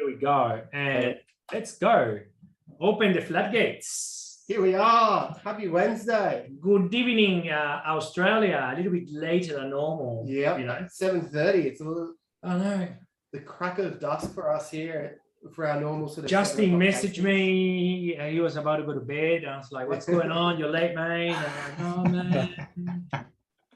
Here we go. And let's go. Open the floodgates. Here we are. Happy Wednesday. Good evening, Australia. A little bit later than normal. Yeah, you know. 7:30. It's a little, I know. the crack of dusk for us here for our normal sort of. Justin messaged me. He was about to go to bed. I was like, "What's going on? You're late, mate." And I'm like, "Oh man,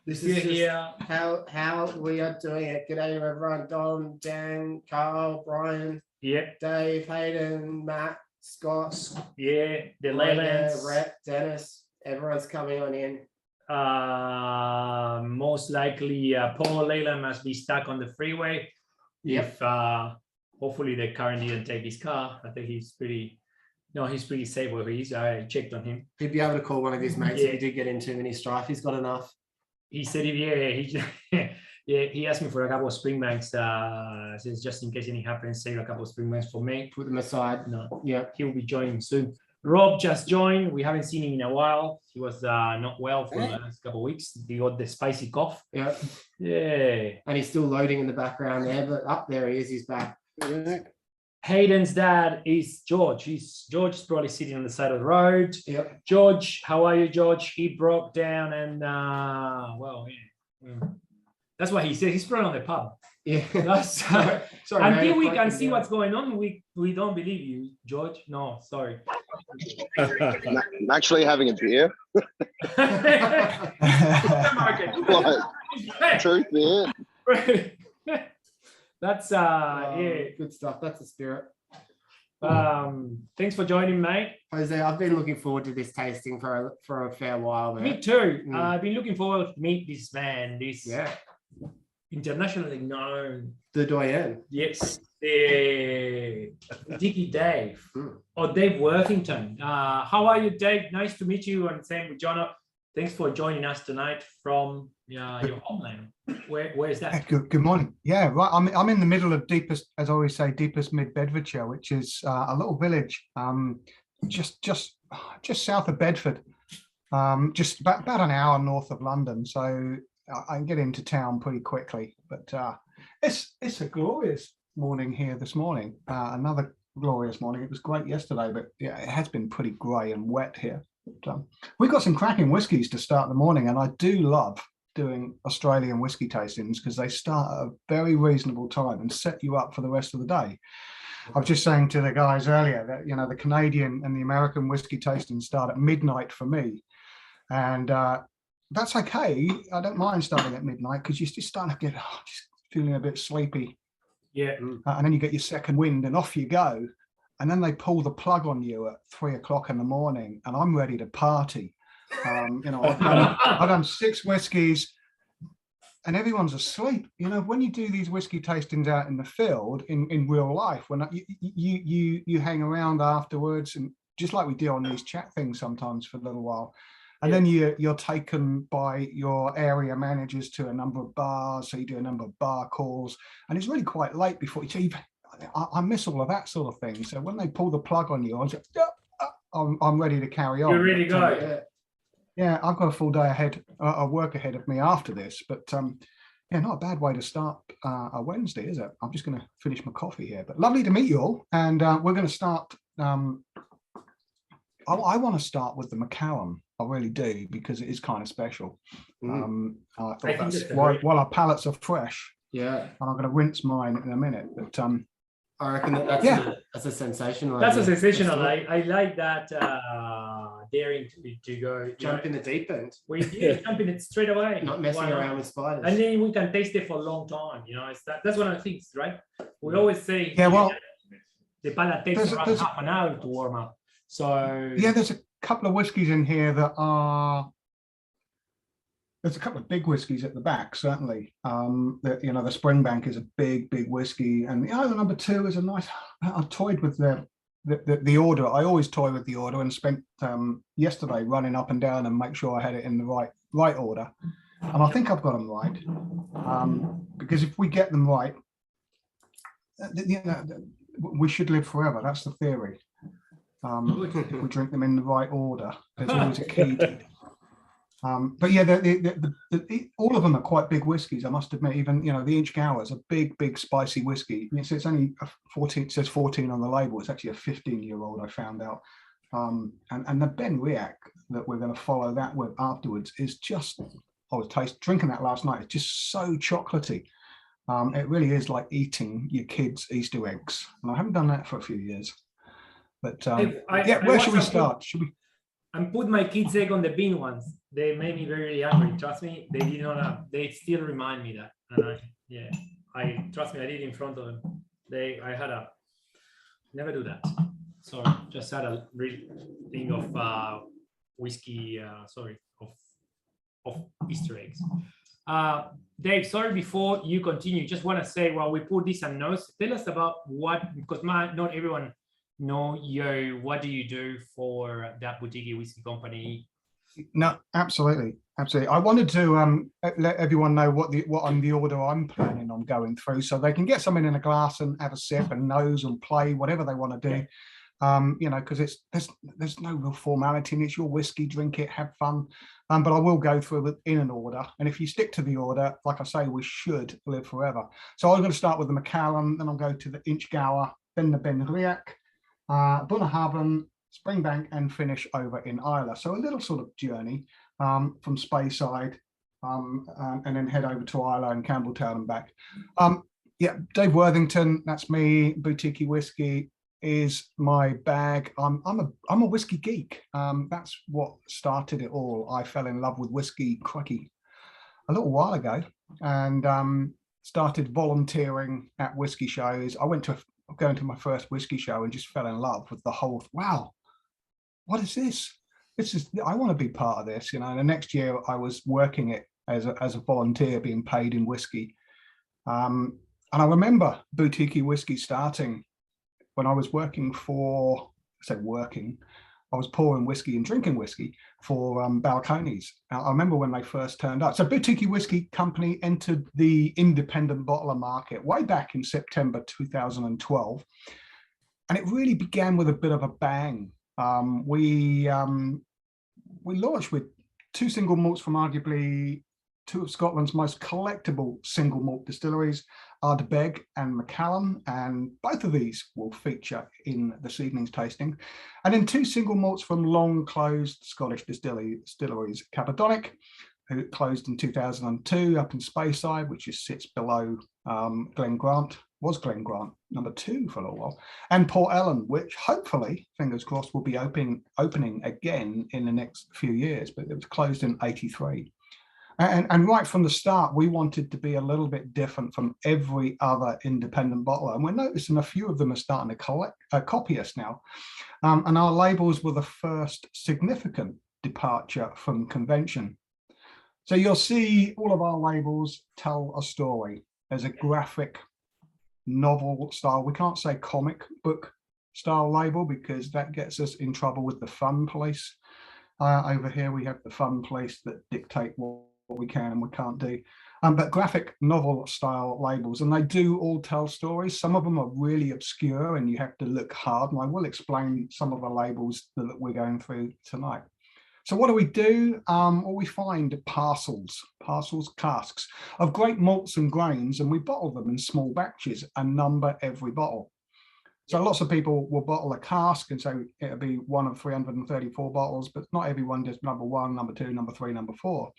This you're is just here." how we are doing it. G'day everyone. Don, Dan, Carl, Brian, Yeah, Dave, Hayden, Matt, Scott, yeah. The Ryder, Leylands. Rhett, Dennis. Everyone's coming on in. Most likely, Paul Leyland must be stuck on the freeway. Yep. If hopefully the current didn't take his car. I think he's pretty safe where he is. I checked on him. He'd be able to call one of his mates Yeah. if he did get in too many strife. He's got enough. He said, he asked me for a couple of Springbanks, says just in case anything happens, save a couple of Springbanks for me. Put them aside. No, Yeah. he'll be joining soon. Rob just joined. We haven't seen him in a while. He was not well for the last couple of weeks. He got the spicy cough. Yeah. Yeah. And he's still loading in the background there, but up there he is. He's back. Hayden's dad is George. George's probably sitting on the side of the road. Yep. George, how are you, George? He broke down and that's what he said. He's probably on the pub. Yeah. That's, Sorry, until man, we I'm can breaking see down. what's going on, we don't believe you, George. No, sorry. I'm actually having a beer. Truth, man. That's Oh, good stuff. That's the spirit. thanks for joining, mate. Jose, I've been looking forward to this tasting for a fair while, man. Me too. Mm. I've been looking forward to meet this man, this Yeah. internationally known. The doyen. Yes, Dicky Dave or Dave Worthington. How are you, Dave? Nice to meet you. And same with John. Thanks for joining us tonight from your homeland. Where is that? Good morning. Yeah, right. I'm in the middle of deepest, as I always say, deepest mid Bedfordshire, which is a little village just south of Bedford, just about an hour north of London. So I can get into town pretty quickly. But it's a glorious morning here this morning. Another glorious morning. It was great yesterday, but yeah, it has been pretty grey and wet here. But, we've got some cracking whiskies to start the morning, and I do love doing Australian whiskey tastings because they start at a very reasonable time and set you up for the rest of the day. I was just saying to the guys earlier that, you know, the Canadian and the American whiskey tastings start at midnight for me, and that's okay. I don't mind starting at midnight because you're just starting to get just feeling a bit sleepy. Yeah. And then you get your second wind and off you go. And then they pull the plug on you at 3 o'clock in the morning, and I'm ready to party. You know, I've done 6 whiskies, and everyone's asleep. You know, when you do these whiskey tastings out in the field, in real life, when you hang around afterwards, and just like we do on these chat things sometimes for a little while, and then you're taken by your area managers to a number of bars, so you do a number of bar calls, and it's really quite late before you. I miss all of that sort of thing. So when they pull the plug on you, I was like, I'm ready to carry on. You're ready to go. Yeah, I've got a full day ahead, work ahead of me after this. But yeah, not a bad way to start a Wednesday, is it? I'm just going to finish my coffee here. But lovely to meet you all. And we're going to start. I want to start with the Macallan. I really do, because it is kind of special. I thought that's while our palates are fresh. Yeah. And I'm going to rinse mine in a minute. But I reckon that's a sensational. That's a idea. sensational. I like that daring to go Jump in the deep end. We jump in it straight away. Not messing around with spiders. And then we can taste it for a long time. You know, that's one of the things, right? We always say, yeah, well, the palate takes around half an hour to warm up. So yeah, there's a couple of whiskies in here that are. There's a couple of big whiskies at the back, certainly. The Springbank is a big whiskey, and the number 2 is a nice. I toyed with the order. I always toy with the order, and spent yesterday running up and down and make sure I had it in the right order. And I think I've got them right, because if we get them right, we should live forever. That's the theory. If we drink them in the right order, there's always a key. But yeah, all of them are quite big whiskies, I must admit. Even, you know, the Inchgower is a big spicy whiskey. It's only a 14, it says 14 on the label. It's actually a 15-year-old, I found out. And the Ben Riach that we're going to follow that with afterwards is just, I was drinking that last night. It's just so chocolatey. It really is like eating your kids' Easter eggs. And I haven't done that for a few years. But where should we start? Should we? And put my kids' egg on the bean ones. They made me very angry. Trust me, they did not. They still remind me that. And I trust me, I did in front of them. I had a never do that. Sorry, just had a real thing of whiskey. Of Easter eggs. Dave, sorry, before you continue, just want to say, while we put this on notes, tell us about what, because not everyone know you. What do you do for that boutique whiskey company? No, absolutely. I wanted to let everyone know what the order I'm planning on going through, so they can get something in a glass and have a sip and nose and play whatever they want to do. You know, because there's no real formality in it. It's your whiskey, drink it, have fun. But I will go through it in an order. And if you stick to the order, like I say, we should live forever. So I'm going to start with the Macallan, then I'll go to the Inchgower, then the Ben Riach, Bunnahabhain, Springbank, and finish over in Islay. So a little sort of journey from Speyside, and then head over to Islay and Campbelltown and back. Yeah, Dave Worthington, that's me. Boutique whiskey is my bag. I'm a whiskey geek. That's what started it all. I fell in love with whiskey, crikey, a little while ago, and started volunteering at whiskey shows. I went to going to my first whiskey show and just fell in love with the whole. Wow, what is this? This is, I want to be part of this, you know. And the next year I was working it as a volunteer, being paid in whiskey. And I remember boutique whiskey starting when I was working for, I was pouring whiskey and drinking whiskey for Balcones. I remember when they first turned up. So Boutique Whiskey Company entered the independent bottler market way back in September 2012. And it really began with a bit of a bang. We launched with 2 single malts from arguably 2 of Scotland's most collectible single malt distilleries, Ardbeg and Macallan, and both of these will feature in this evening's tasting. And then 2 single malts from long closed Scottish distilleries, Capadonic, who closed in 2002 up in Speyside, which just sits below Glen Grant, was Glen Grant, number 2 for a little while, and Port Ellen, which hopefully, fingers crossed, will be opening again in the next few years, but it was closed in '83. And right from the start, we wanted to be a little bit different from every other independent bottler. And we're noticing a few of them are starting to copy us now. And our labels were the first significant departure from convention. So you'll see all of our labels tell a story. There's a graphic novel style. We can't say comic book style label because that gets us in trouble with the fun police. Over here, we have the fun police that dictate what we can and we can't do, but graphic novel style labels, and they do all tell stories. Some of them are really obscure and you have to look hard, and I will explain some of the labels that we're going through tonight. So what do? Well, we find parcels, casks of great malts and grains, and we bottle them in small batches and number every bottle. So lots of people will bottle a cask and say it'll be one of 334 bottles, but not everyone does number 1, number 2, number 3, number 4.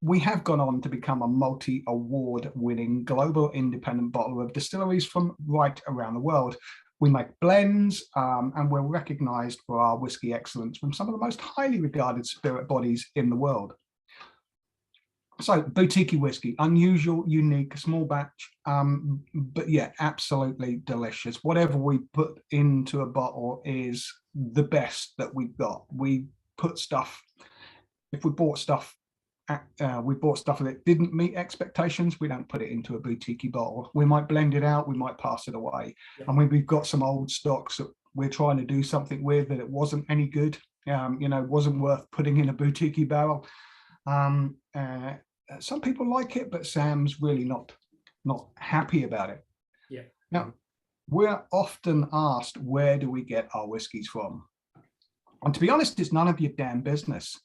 We have gone on to become a multi-award winning global independent bottler of distilleries from right around the world. We make blends, and we're recognized for our whiskey excellence from some of the most highly regarded spirit bodies in the world. So boutique whiskey, unusual, unique, small batch, but yeah, absolutely delicious. Whatever we put into a bottle is the best that we've got. We put stuff, if we bought stuff that didn't meet expectations, we don't put it into a boutique bottle. We might blend it out, we might pass it away. I mean, we've got some old stocks that we're trying to do something with that it wasn't any good, you know, wasn't worth putting in a boutique barrel. Some people like it, but Sam's really not happy about it. Yeah. Now, we're often asked, where do we get our whiskies from? And to be honest, it's none of your damn business.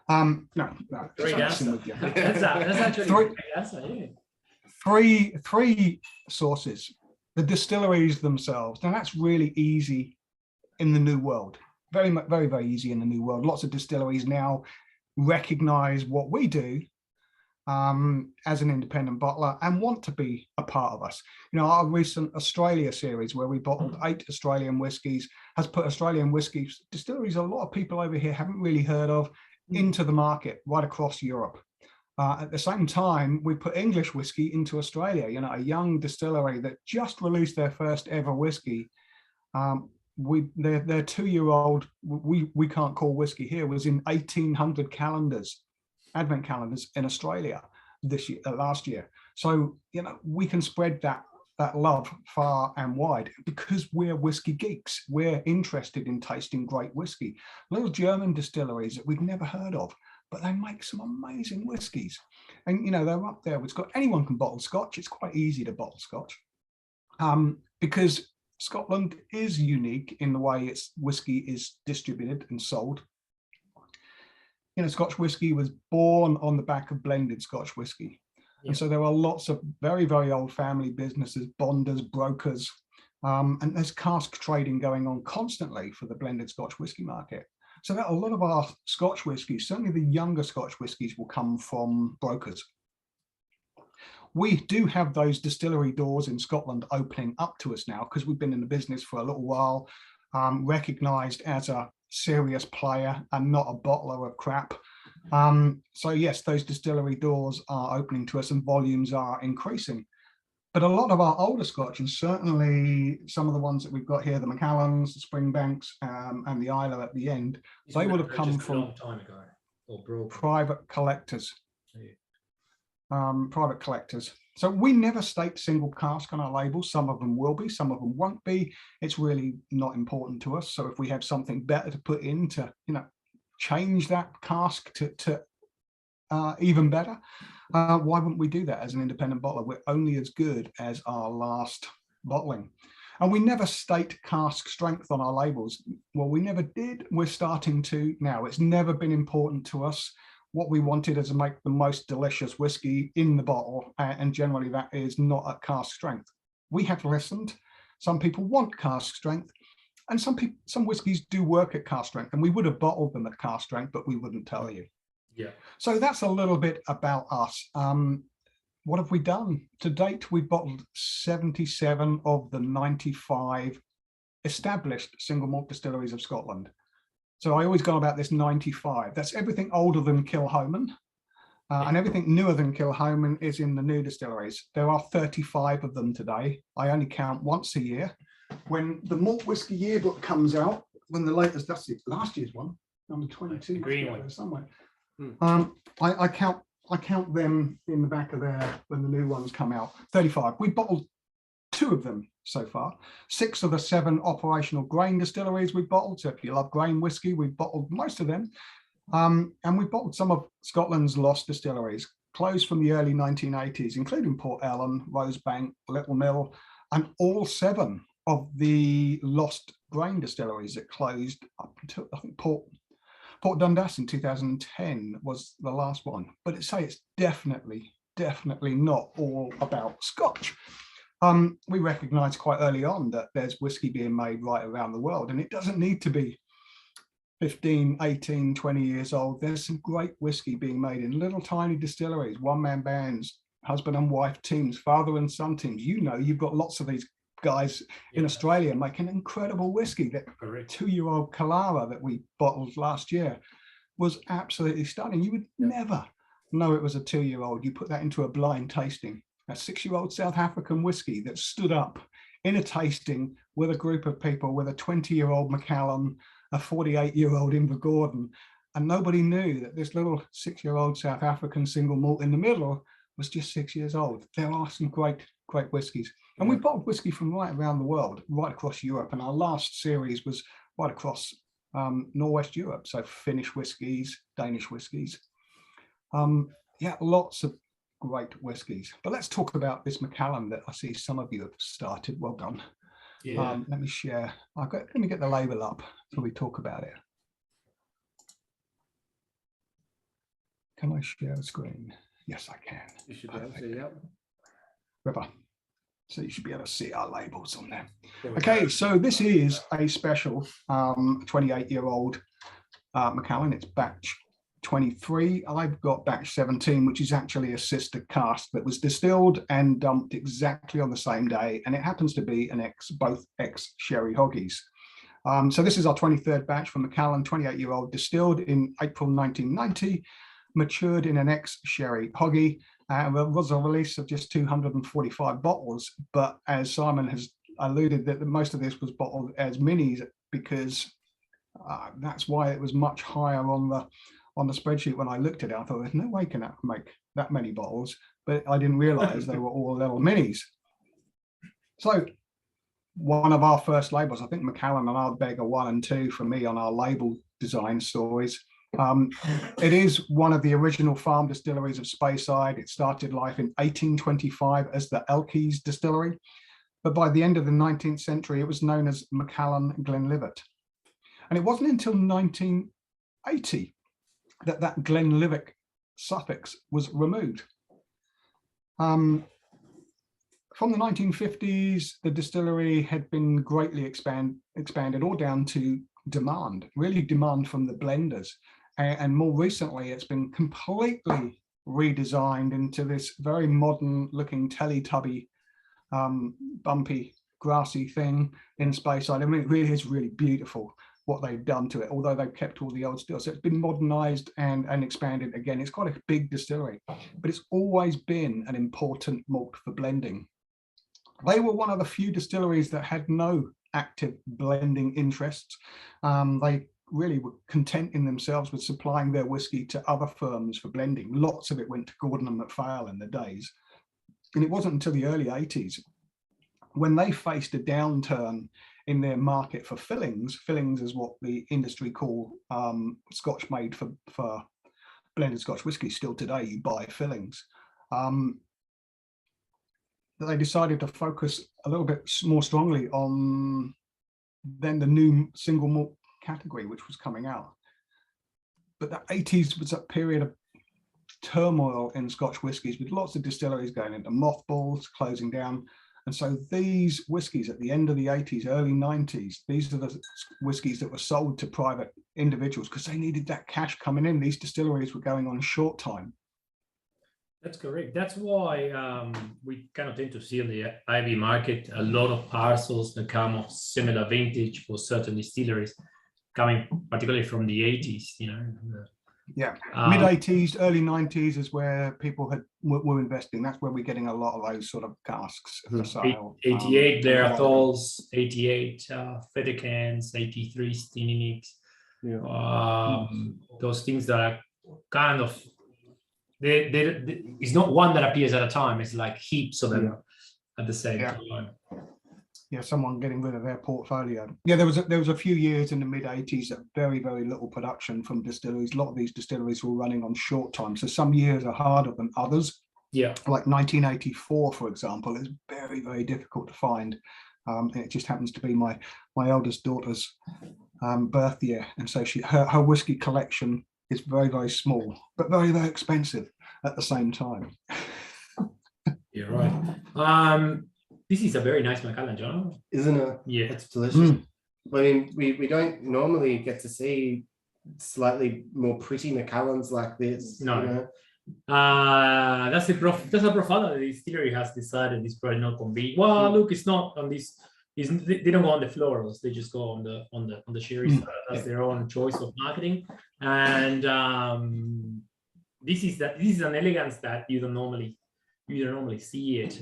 No, Great just messing answer. with you. That's actually a Three- great answer. Yeah. Three sources. The distilleries themselves. Now that's really easy in the new world. Very, very easy in the new world. Lots of distilleries now recognize what we do as an independent bottler and want to be a part of us. You know, our recent Australia series where we bottled 8 Australian whiskies has put Australian whiskies, distilleries a lot of people over here haven't really heard of, into the market right across Europe. At the same time, we put English whiskey into Australia, you know, a young distillery that just released their first ever whiskey. Their 2-year-old, we can't call whiskey here, was in 1800 calendars, advent calendars in Australia last year. So, you know, we can spread that love far and wide because we're whiskey geeks. We're interested in tasting great whiskey. Little German distilleries that we've never heard of, but they make some amazing whiskies. And, you know, they're up there with Scotch. Anyone can bottle Scotch. It's quite easy to bottle Scotch because Scotland is unique in the way its whiskey is distributed and sold. You know, Scotch whiskey was born on the back of blended Scotch whiskey. Yeah. And so there are lots of very, very old family businesses, bonders, brokers, and there's cask trading going on constantly for the blended Scotch whiskey market. So that a lot of our Scotch whiskies, certainly the younger Scotch whiskies, will come from brokers. We do have those distillery doors in Scotland opening up to us now because we've been in the business for a little while, recognised as a serious player and not a bottler of crap. So yes, those distillery doors are opening to us and volumes are increasing. But a lot of our older Scotch, and certainly some of the ones that we've got here, the Macallans, the Springbanks, and the Islay at the end, they would have come from a long time ago, or private collectors. Private collectors. So we never state single cask on our labels. Some of them will be, some of them won't be. It's really not important to us. So if we have something better to put in to, you know, change that cask to even better, why wouldn't we do that as an independent bottler? We're only as good as our last bottling. And we never state cask strength on our labels. Well, we never did. We're starting to now. It's never been important to us. What we wanted is to make the most delicious whiskey in the bottle, and generally that is not at cask strength. We have listened. Some people want cask strength, and some whiskies do work at cask strength, and we would have bottled them at cask strength, but we wouldn't tell you. Yeah. So that's a little bit about us. What have we done to date? We've bottled 77 of the 95 established single malt distilleries of Scotland. So I always go about this 95. That's everything older than Kilhoman, and everything newer than Kilhoman is in the new distilleries. There are 35 of them today. I only count once a year. When the Malt Whisky Yearbook comes out, when the latest, that's it, last year's one, number 22, green one somewhere. I count them in the back of there when the new ones come out. 35. We bottled 2 of them so far. 6 of the 7 operational grain distilleries we've bottled. So if you love grain whiskey, we've bottled most of them. And we've bottled some of Scotland's lost distilleries, closed from the early 1980s, including Port Ellen, Rosebank, Little Mill, and all 7 of the lost grain distilleries that closed up until, I think, Port Dundas in 2010 was the last one. But it's definitely not all about Scotch. We recognized quite early on that there's whiskey being made right around the world, and it doesn't need to be 15, 18, 20 years old. There's some great whiskey being made in little tiny distilleries, one-man bands, husband and wife teams, father and son teams. You know, you've got lots of these guys in Australia making incredible whiskey. That 2-year-old Kalara that we bottled last year was absolutely stunning. You would never know it was a 2-year-old. You put that into a blind tasting. A 6-year-old South African whiskey that stood up in a tasting with a group of people, with a 20-year-old Macallan, a 48-year-old Invergordon, and nobody knew that this little 6-year-old South African single malt in the middle was just 6 years old. There are some great whiskies. And we bottled whiskey from right around the world, right across Europe. And our last series was right across Northwest Europe. So Finnish whiskies, Danish whiskies. Lots of great whiskies. But let's talk about this Macallan that I see some of you have started. Well done. Let me share. Let me get the label up so we talk about it. Can I share the screen? Yes, I can. You should be able to, yeah. River. So you should be able to see our labels on there. There we Okay, so this is a special 28-year-old Macallan. It's batch 23. I've got batch 17, which is actually a sister cask that was distilled and dumped exactly on the same day. And it happens to be both ex-sherry hoggies. So this is our 23rd batch from Macallan, 28-year-old, distilled in April 1990, matured in an ex-sherry hoggy. There was a release of just 245 bottles, but as Simon has alluded, that most of this was bottled as minis because that's why it was much higher on the spreadsheet when I looked at it. I thought there's no way I can make that many bottles, but I didn't realize they were all little minis. So one of our first labels, I think Macallan and Ardbeg are 1 and 2 for me on our label design stories. It is one of the original farm distilleries of Speyside. It started life in 1825 as the Elkies distillery, but by the end of the 19th century, it was known as Macallan Glenlivet. And it wasn't until 1980 that Glenlivet suffix was removed. From the 1950s, the distillery had been greatly expanded all down to demand, really demand from the blenders. And more recently, it's been completely redesigned into this very modern looking Teletubby, bumpy, grassy thing in Speyside. I mean, it really is really beautiful what they've done to it, although they've kept all the old still. So it's been modernized and expanded again. It's quite a big distillery, but it's always been an important malt for blending. They were one of the few distilleries that had no active blending interests. They really were content in themselves with supplying their whiskey to other firms for blending. Lots of it went to Gordon and MacPhail in the days. And it wasn't until the early 80s when they faced a downturn in their market for fillings. Fillings is what the industry call Scotch made for blended Scotch whiskey. Still today, you buy fillings. They decided to focus a little bit more strongly on then the new single malt category, which was coming out. But the 80s was a period of turmoil in Scotch whiskies, with lots of distilleries going into mothballs, closing down. And so these whiskies at the end of the 80s, early 90s, these are the whiskies that were sold to private individuals because they needed that cash coming in. These distilleries were going on short time. That's correct. That's why we kind of tend to see in the IB market a lot of parcels that come of similar vintage for certain distilleries, coming particularly from the 80s. You know. Yeah, mid 80s, early 90s is where people were investing. That's where we're getting a lot of those sort of casks for sale. 88 Blair Atholls, 88 Fettercans, 83 Stininics. Yeah. Those things that are kind of it's not one that appears at a time. It's like heaps of them at the same time. Yeah, someone getting rid of their portfolio. Yeah, there was a few years in the mid 80s of very, very little production from distilleries. A lot of these distilleries were running on short time. So some years are harder than others. Yeah. Like 1984, for example, is very, very difficult to find. It just happens to be my eldest daughter's birth year. And so her whiskey collection is very, very small, but very, very expensive at the same time. You're right. This is a very nice Macallan, John. Isn't it? Yeah. It's delicious. I mean, we don't normally get to see slightly more pretty Macallans like this. No. You know? That's a profile that the distillery has decided is probably not convenient. Well, look, it's not on this. They don't go on the florals. They just go on the sherry side. That's their own choice of marketing. And this is an elegance that you don't normally see it.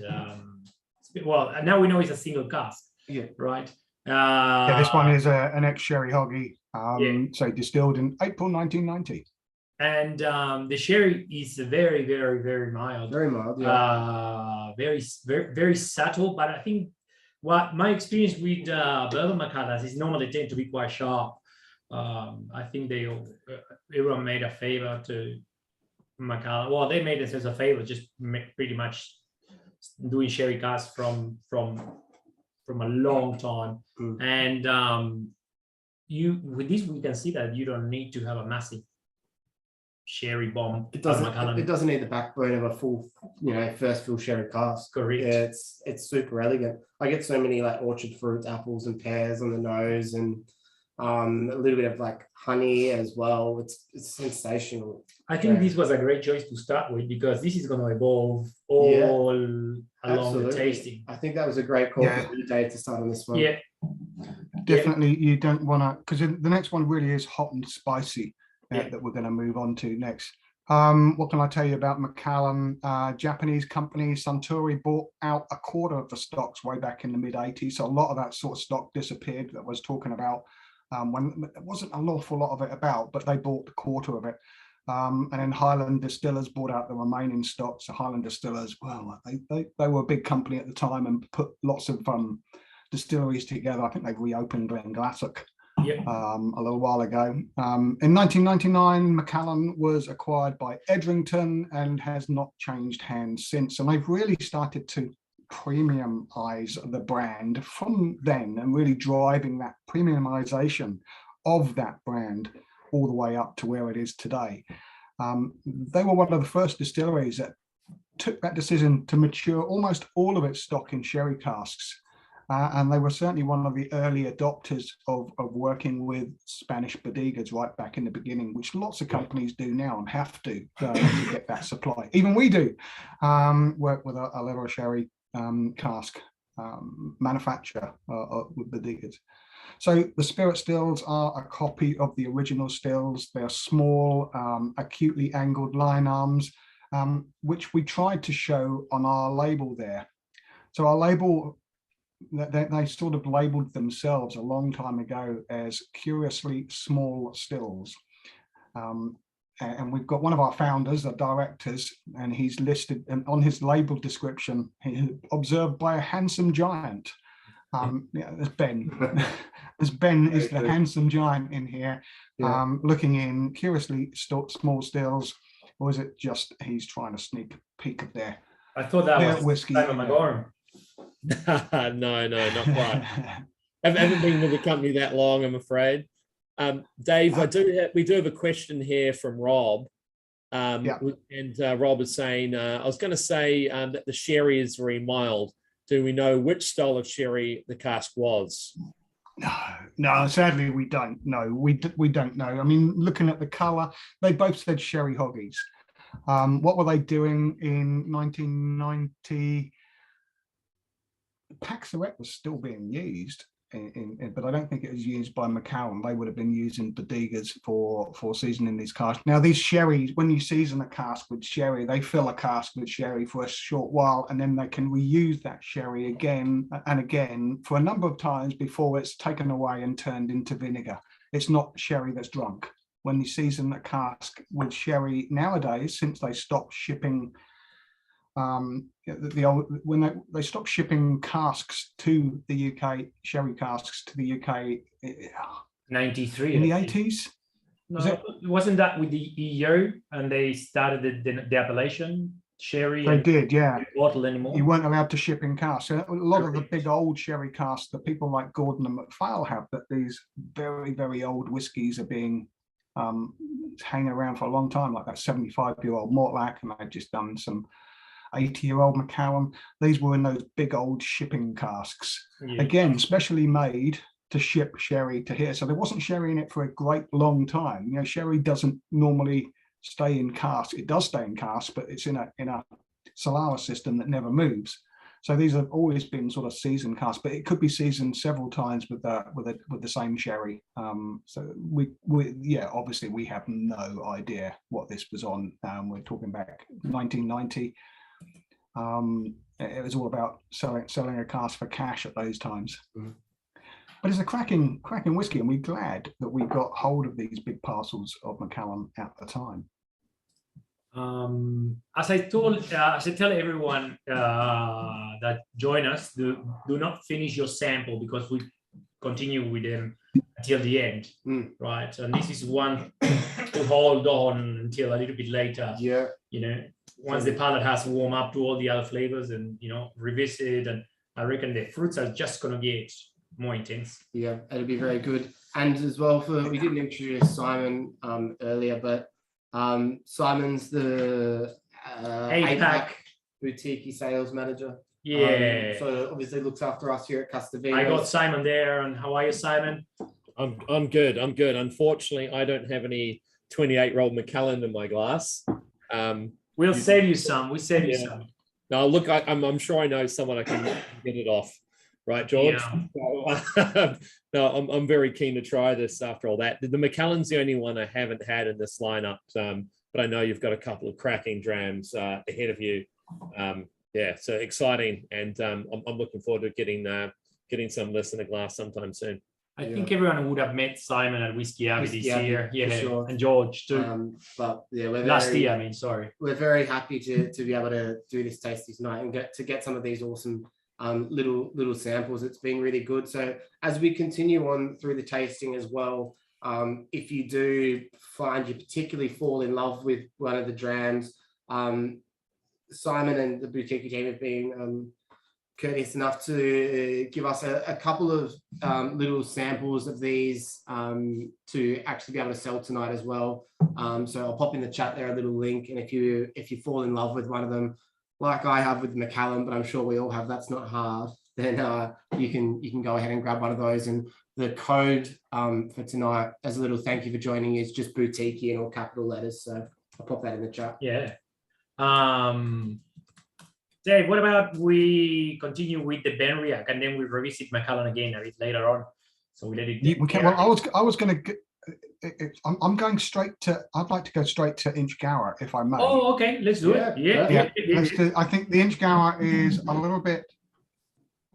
Well, now we know it's a single cask. Yeah. Right. Yeah, this one is an ex-sherry hoggy. So distilled in April 1990. And the sherry is very, very, very mild. Very mild. Yeah. Very, very, very subtle. But I think what my experience with bourbon Macallans is normally tend to be quite sharp. I think everyone made a favor to Macallan. Well, they made themselves a favor, just pretty much doing sherry casks from a long time. And with this we can see that you don't need to have a massive sherry bomb. It out of doesn't. Macallan. It doesn't need the backbone of a full, first fill sherry cask. Correct. Yeah, it's super elegant. I get so many like orchard fruits, apples and pears on the nose, and a little bit of like honey as well. It's sensational. I think Yeah. this was a great choice to start with because this is going to evolve all along Absolutely. the tasting. I think that was a great call Yeah. for you, Dave, to start on this one. Yeah, Definitely, you don't want to, because the next one really is hot and spicy Yeah. that we're going to move on to next. What can I tell you about Macallan? Japanese company Suntory bought out a quarter of the stocks way back in the mid 80s. So a lot of that sort of stock disappeared that I was talking about when there wasn't an awful lot of it about, but they bought a quarter of it. And then Highland Distillers bought out the remaining stocks. So Highland Distillers, well, they were a big company at the time and put lots of distilleries together. I think they've reopened Glenglassaugh yeah. a little while ago. In 1999, Macallan was acquired by Edrington and has not changed hands since. And they've really started to premiumize the brand from then and really driving that premiumization of that brand all the way up to where it is today. They were one of the first distilleries that took that decision to mature almost all of its stock in sherry casks. And they were certainly one of the early adopters of working with Spanish bodegas right back in the beginning, which lots of companies do now and have to get that supply. Even we do work with a leather sherry cask manufacturer with bodegas. So the spirit stills are a copy of the original stills. They're small, acutely angled line arms, which we tried to show on our label there. So our label, they sort of labeled themselves a long time ago as curiously small stills. And we've got one of our founders, the directors, and he's listed on his label description, observed by a handsome giant. There's Ben. There's Ben is the handsome giant in here, looking in curiously small stills, or is it just he's trying to sneak a peek of their I thought that was whiskey? Simon McGorm. No, not quite. I haven't been with the company that long, I'm afraid. Dave, we do have a question here from Rob. And Rob is saying, I was going to say that the sherry is very mild. Do we know which style of sherry the cask was? No, sadly we don't know. We don't know. I mean, looking at the colour, they both said sherry hoggies. What were they doing in 1990? Paxarette was still being used, but I don't think it was used by Macallan. They would have been using bodegas for seasoning these casks. Now, these sherries, when you season a cask with sherry, they fill a cask with sherry for a short while, and then they can reuse that sherry again and again for a number of times before it's taken away and turned into vinegar. It's not sherry that's drunk. When you season a cask with sherry nowadays, since they stopped shipping when they stopped shipping casks to the UK, sherry casks to the UK 93 in the 80s. No, wasn't that with the EU and they started the appellation sherry? They did, yeah. Bottle anymore. You weren't allowed to ship in casks. So a lot of the big old sherry casks that people like Gordon and MacPhail have, that these very, very old whiskies are being hanging around for a long time, like that 75-year-old Mortlach, and they've just done some 80-year-old Macallan. These were in those big old shipping casks, again, specially made to ship sherry to here. So there wasn't sherry in it for a great long time. You know, sherry doesn't normally stay in cask. It does stay in cask, but it's in a Solera system that never moves. So these have always been sort of seasoned casks, but it could be seasoned several times with the same sherry. So we obviously we have no idea what this was on. We're talking back 1990. It was all about selling a cask for cash at those times. But it's a cracking whiskey, and we're glad that we got hold of these big parcels of Macallan at the time. As I tell everyone that join us, do not finish your sample because we continue with them until the end, right? And this is one to hold on until a little bit later. Yeah, you know, once the palate has warmed up to all the other flavors and revisit, and I reckon the fruits are just gonna get more intense. Yeah, it'll be very good. And as well, we didn't introduce Simon earlier, but Simon's the APAC. boutique sales manager. Yeah. So obviously looks after us here at Castavino. I got Simon there. And how are you, Simon? I'm good. I'm good. Unfortunately, I don't have any 28-year-old Macallan in my glass. We'll save you some. We save you Yeah. some. No, look, I'm sure I know someone I can get it off. Right, George? Yeah. No, I'm very keen to try this after all that. The Macallan's the only one I haven't had in this lineup, but I know you've got a couple of cracking drams ahead of you. Yeah, so exciting, and I'm looking forward to getting some less in the glass sometime soon. I think everyone would have met Simon at Whisky Abbey this year. for Yeah, sure. and George too. But yeah, Last year, I mean, sorry. We're very happy to be able to do this tasting tonight and get some of these awesome little samples. It's been really good. So as we continue on through the tasting as well, if you do find you particularly fall in love with one of the drams, Simon and the boutique team have been courteous enough to give us a couple of little samples of these to actually be able to sell tonight as well. So I'll pop in the chat there a little link, and if you fall in love with one of them, like I have with Macallan, but I'm sure we all have, that's not hard, then you can go ahead and grab one of those. And the code for tonight, as a little thank you for joining, is just boutique in all capital letters. So I'll pop that in the chat. Yeah. Dave, what about we continue with the Benriach and then we revisit Macallan again a bit later on? So we let it. Well, I was going to. I'm going straight to. I'd like to go straight to Inchgower, if I may. Oh, okay. Let's do it. Yeah. Let's do, I think the Inchgower is a little bit.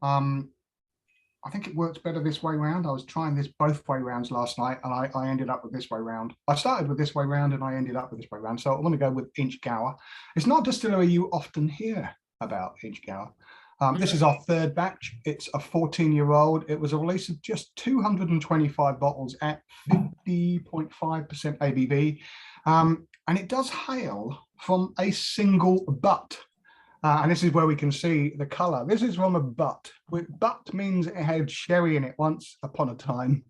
I think it works better this way round. I was trying this both way rounds last night, and I ended up with this way round. I started with this way round, and I ended up with this way round. So I want to go with Inchgower. It's not a distillery you often hear about, Inchgower. This is our third batch. It's a 14-year-old. It was a release of just 225 bottles at 50.5% ABV. And it does hail from a single butt. And this is where we can see the color. This is from a butt. Butt means it had sherry in it once upon a time.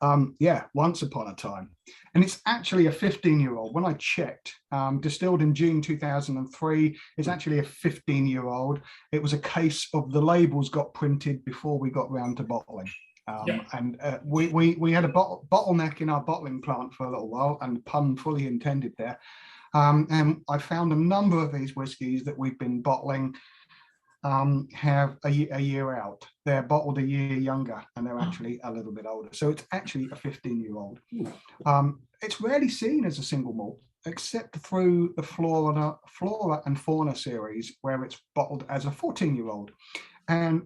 Once upon a time. And it's actually a 15-year-old. When I checked, distilled in June 2003, it's actually a 15-year-old. It was a case of the labels got printed before we got round to bottling. And we had a bottleneck in our bottling plant for a little while, and pun fully intended there. And I found a number of these whiskies that we've been bottling have a year out. They're bottled a year younger, and they're actually a little bit older. So it's actually a 15-year-old. It's rarely seen as a single malt, except through the Flora and Fauna series, where it's bottled as a 14-year-old. And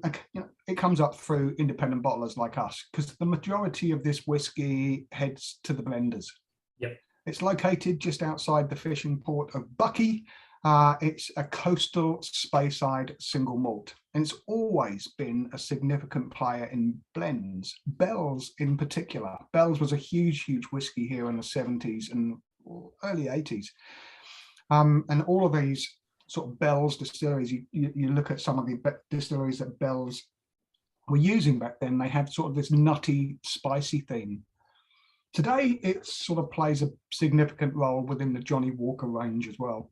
it comes up through independent bottlers like us, because the majority of this whiskey heads to the blenders. Yep. It's located just outside the fishing port of Buckie. It's a coastal Speyside single malt, and it's always been a significant player in blends. Bell's in particular. Bell's was a huge whiskey here in the 70s and early 80s. And all of these sort of Bell's distilleries, you look at some of the distilleries that Bell's were using back then, they had sort of this nutty, spicy theme. Today, it sort of plays a significant role within the Johnny Walker range as well.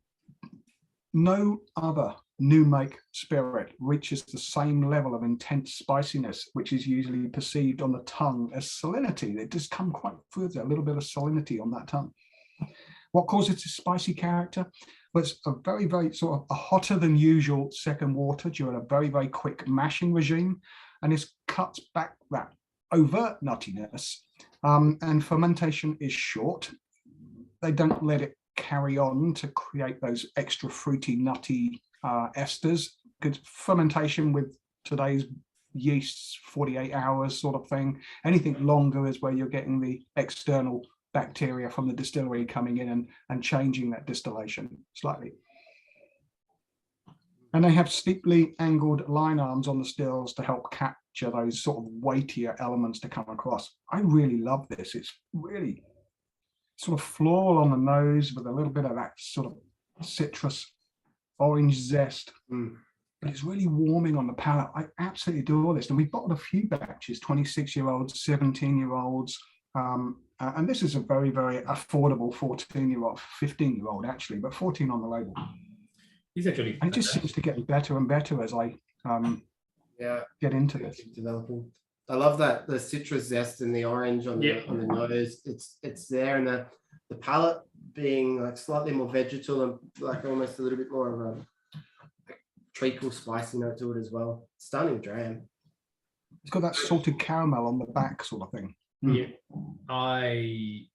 No other new make spirit reaches the same level of intense spiciness, which is usually perceived on the tongue as salinity. It does come quite further, a little bit of salinity on that tongue. What causes its spicy character was a very, very sort of a hotter than usual second water during a very, very quick mashing regime, and this cuts back that overt nuttiness. And fermentation is short. They don't let it carry on to create those extra fruity, nutty esters, because fermentation with today's yeasts, 48 hours sort of thing. Anything longer is where you're getting the external bacteria from the distillery coming in and changing that distillation slightly. And they have steeply angled line arms on the stills to help capture those sort of weightier elements to come across. I really love this. It's really sort of floral on the nose with a little bit of that sort of citrus orange zest. But it's really warming on the palate. I absolutely adore this. And we bottled a few batches, 26-year-olds, 17-year-olds. And this is a very, very affordable 14-year-old, 15-year-old actually, but 14 on the label. He's actually. And it just seems to get better and better as I get into this. Developing. I love that the citrus zest and the orange on the nose. It's there, and the palate being like slightly more vegetal and like almost a little bit more of a treacle spicy note to it as well. Stunning dram. It's got that salted caramel on the back sort of thing. Yeah, I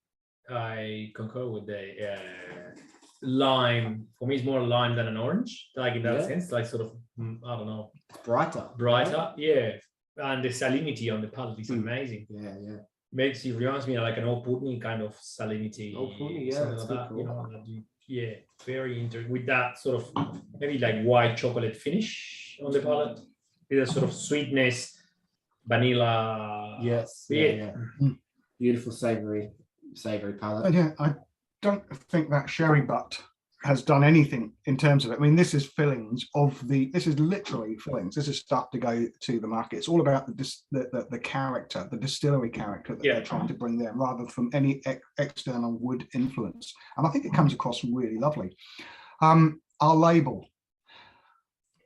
concur with the lime. For me, it's more lime than an orange, like in that sense, like sort of I don't know, Brighter, yeah. And the salinity on the palate is amazing. Yeah. Makes it reminds me of like an old Putney kind of salinity. Old Putney, yeah, something that's like that. cool. You know, very interesting with that sort of maybe like white chocolate finish on the palate. With a sort of sweetness, vanilla. Yes. Yeah. Beautiful savory palate. Yeah, I don't think that sherry butt has done anything in terms of it. I mean, this is fillings this is literally fillings. This is stuff to go to the market. It's all about the character, the distillery character that they're trying to bring there, rather from any external wood influence. And I think it comes across really lovely. Our label,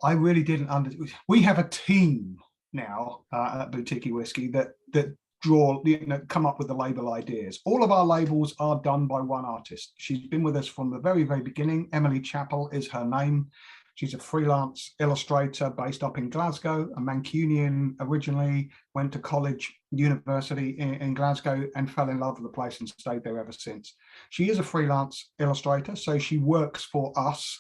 I really didn't understand. We have a team now at Boutique Whisky that come up with the label ideas. All of our labels are done by one artist. She's been with us from the very, very beginning. Emily Chappell is her name. She's a freelance illustrator based up in Glasgow, a Mancunian originally, went to university in Glasgow and fell in love with the place and stayed there ever since. She is a freelance illustrator, so she works for us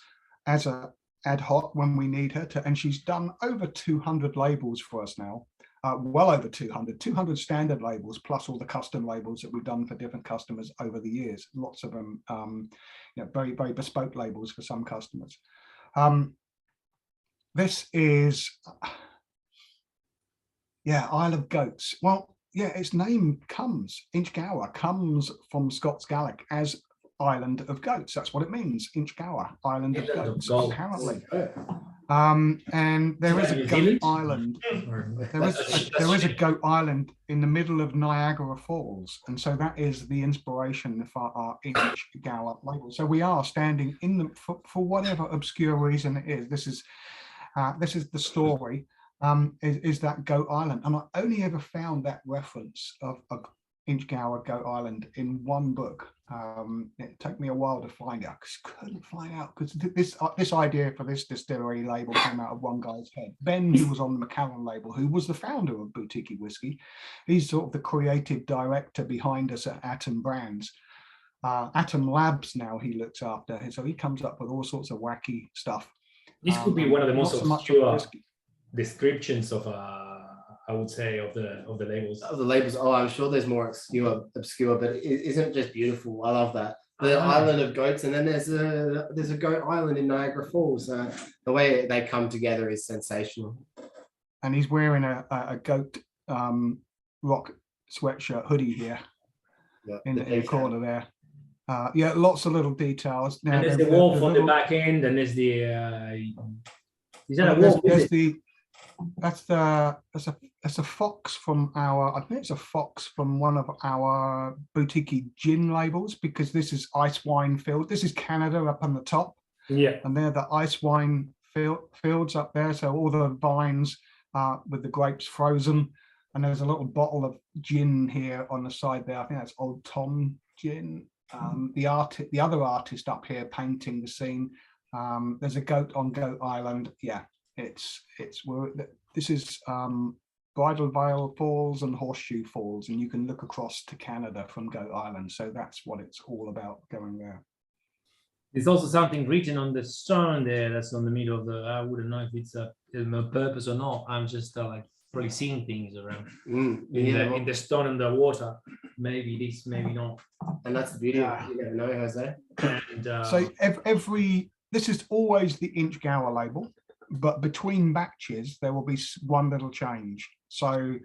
as a ad hoc when we need her to, and she's done over 200 labels for us now. Well over 200 standard labels, plus all the custom labels that we've done for different customers over the years. Lots of them, very, very bespoke labels for some customers. This is, Isle of Goats. Well, its name Inchgower comes from Scots Gaelic as Island of Goats. That's what it means, Inchgower, Island of Goats, apparently. And there is a goat island. There is a goat island in the middle of Niagara Falls, and so that is the inspiration for our Inchgower label. So we are standing in the for whatever obscure reason it is. This is the story. Is that goat island, and I only ever found that reference of Inchgower Goat Island in one book. It took me a while to find out because couldn't find out, because this idea for this distillery label came out of one guy's head. Ben, who was on the Macallan label, who was the founder of Boutique Whisky. He's sort of the creative director behind us at Atom Brands. Atom Labs now he looks after, so he comes up with all sorts of wacky stuff. This could be one of the most obscure whiskey descriptions of I would say of the labels. Of the labels, I'm sure there's more obscure, but it isn't just beautiful. I love that. The Island of Goats, and then there's a goat island in Niagara Falls. The way they come together is sensational. And he's wearing a goat rock sweatshirt hoodie here in the corner there. Lots of little details. Now, and there's the wolf on the back end, and there's the is that a wolf? That's a fox from I think it's a fox from one of our boutique gin labels, because this is ice wine field. This is Canada up on the top. Yeah. And they're the ice wine fields up there. So all the vines with the grapes frozen. And there's a little bottle of gin here on the side there. I think that's Old Tom gin. The other artist up here painting the scene. There's a goat on Goat Island. Yeah. This is Bridal Veil Falls and Horseshoe Falls, and you can look across to Canada from Goat Island. So that's what it's all about going there. There's also something written on the stone there that's on the middle of the. I wouldn't know if it's a purpose or not. I'm just probably seeing things around in the stone and the water. Maybe this, maybe not. And that's the beauty of it. You never know, Jose. And, so this is always the Inchgower label. But between batches, there will be one little change. So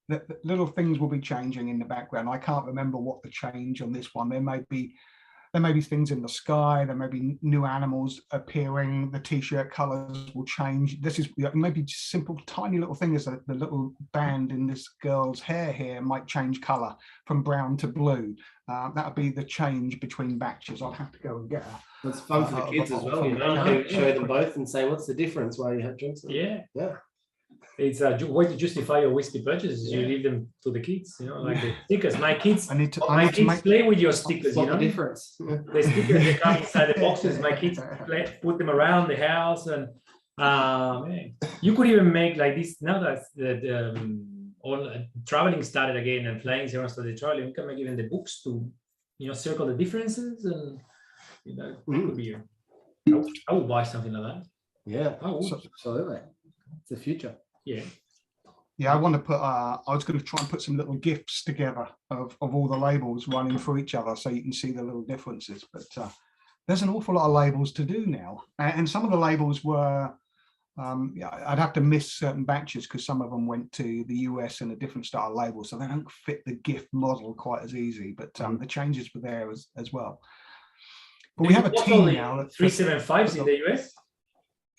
the little things will be changing in the background. I can't remember what the change on this one. There may be there may be things in the sky, there may be new animals appearing, the t-shirt colors will change. This is maybe just simple, tiny little thing is that the little band in this girl's hair here might change color from brown to blue. That would be the change between batches. I'll have to go and get her. It's fun for the kids as well. You know, you can show them both and say, what's the difference while you have drinks? Yeah. Yeah. It's a way to justify your whiskey purchases. You leave them to the kids, you know, like the stickers. My kids play with your stickers, you know. The difference. The stickers they come inside the boxes. My kids put them around the house, and man, you could even make like this. Now that all traveling started again and flying everyone started traveling, we can make even the books to, you know, circle the differences, and you know, it could be. I would buy something like that. Yeah, absolutely. It's the future. Yeah, I want to put I was going to try and put some little GIFs together of all the labels running through each other so you can see the little differences, but there's an awful lot of labels to do now, and some of the labels were I'd have to miss certain batches because some of them went to the US in a different style label, so they don't fit the GIF model quite as easy, but the changes were there as well. But we have a team now that 375s in the US.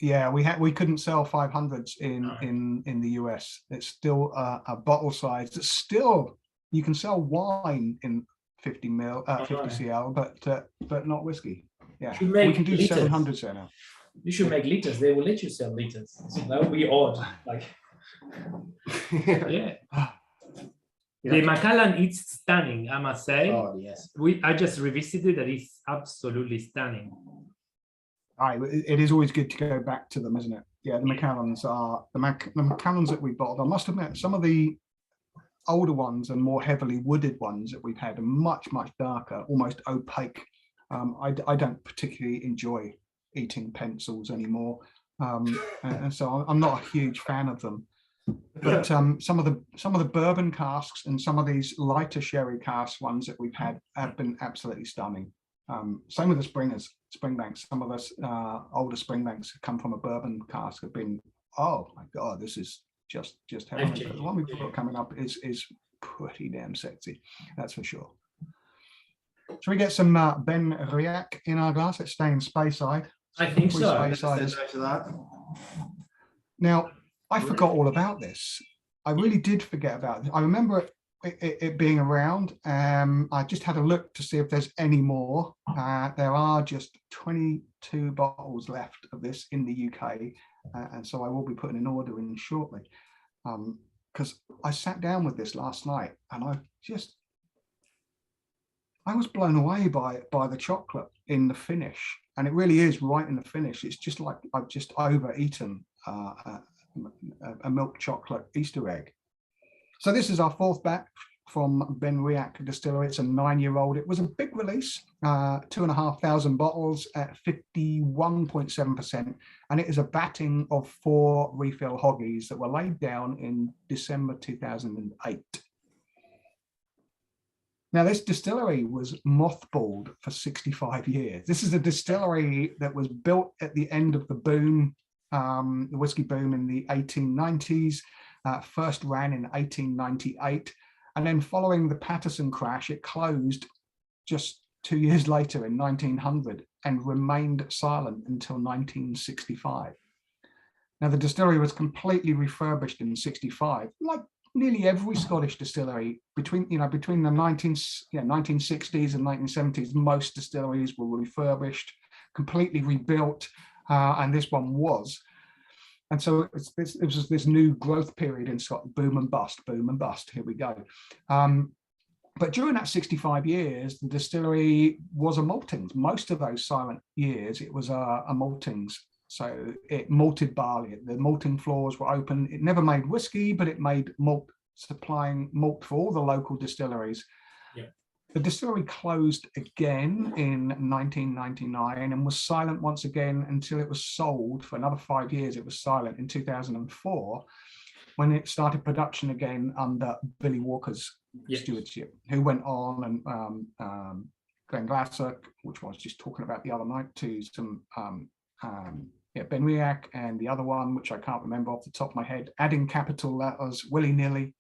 Yeah, we couldn't sell 500s in the US. It's still a bottle size. It's still, you can sell wine in 50 cl, but not whiskey. Yeah, we can do 700s there now. You should make liters. They will let you sell liters. So that would be odd. Like, yeah. The Macallan is stunning, I must say. Oh yes. I just revisited that. It's absolutely stunning. It is always good to go back to them, isn't it? Yeah, the Macallans are the Macallans that we bought. I must admit, some of the older ones and more heavily wooded ones that we've had are much darker, almost opaque. I don't particularly enjoy eating pencils anymore, and so I'm not a huge fan of them. But some of the bourbon casks and some of these lighter sherry cask ones that we've had have been absolutely stunning. Same with the Springbanks. Some of us older Springbanks have come from a bourbon cask have been, oh my god, this is just heavenly. But the one we've got coming up is pretty damn sexy, that's for sure. Should we get some Ben Riach in our glass? It's staying Speyside. I think so. Now, I forgot all about this. I really did forget about it. I remember it being around. I just had a look to see if there's any more. There are just 22 bottles left of this in the UK, and so I will be putting an order in shortly. Because I sat down with this last night, and I was blown away by the chocolate in the finish, and it really is right in the finish. It's just like I've just overeaten a milk chocolate Easter egg. So this is our fourth batch from Ben Riach Distillery. It's a 9-year-old. It was a big release, 2,500 bottles at 51.7%, and it is a batting of 4 refill hoggies that were laid down in December 2008. Now, this distillery was mothballed for 65 years. This is a distillery that was built at the end of the boom, the whiskey boom in the 1890s, first ran in 1898. And then following the Patterson crash, it closed just 2 years later in 1900 and remained silent until 1965. Now, the distillery was completely refurbished in 65, like nearly every Scottish distillery between the 1960s and 1970s. Most distilleries were refurbished, completely rebuilt, and this one was. And so it was this new growth period in Scotland, boom and bust, here we go. But during that 65 years, the distillery was a maltings. Most of those silent years, it was a maltings. So it malted barley. The malting floors were open. It never made whiskey, but it made malt, supplying malt for all the local distilleries. Yeah. The distillery closed again in 1999 and was silent once again until it was sold for another 5 years. It was silent in 2004 when it started production again under Billy Walker's stewardship, who went on and Glenn Glasser, which I was just talking about the other night, to some Ben Riach, and the other one, which I can't remember off the top of my head, adding capital letters willy-nilly.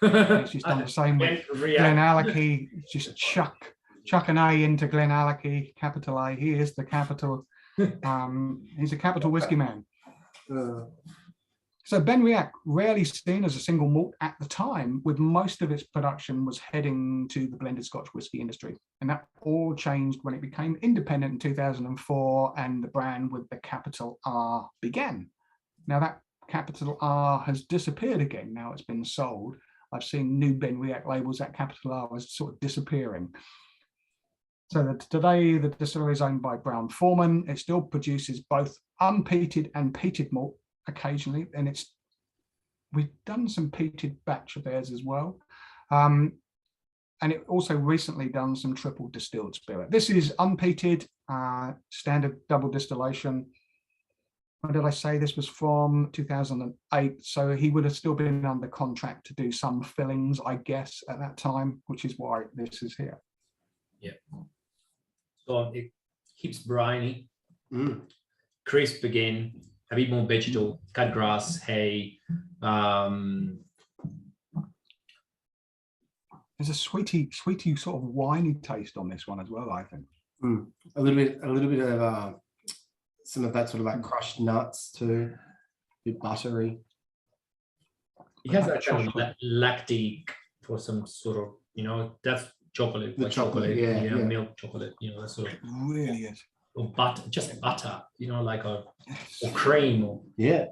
It's just done the same with Glen Alecky, just chuck chuck an A into Glen Allachie, capital A. He is the capital. He's a capital whiskey man. So Benriach, rarely seen as a single malt at the time, with most of its production was heading to the blended Scotch whisky industry. And that all changed when it became independent in 2004 and the brand with the capital R began. Now that capital R has disappeared again. Now it's been sold. I've seen new Benriach labels that capital R is sort of disappearing. So that today the distillery is owned by Brown-Forman. It still produces both unpeated and peated malt occasionally, and we've done some peated batch of theirs as well, and it also recently done some triple distilled spirit. This is unpeated, standard double distillation. When did I say this was from 2008? So he would have still been under contract to do some fillings, I guess, at that time, which is why this is here. Yeah. So it keeps briny, crisp again. A bit more vegetal, cut grass, hay. There's a sweety sort of winey taste on this one as well, I think. A little bit of some of that sort of like crushed nuts too, a bit buttery. It has that kind of lactic for some sort of, that's chocolate. The chocolate, yeah, milk chocolate, that sort of. It really is. Or butter, just butter, like or cream. Or yeah.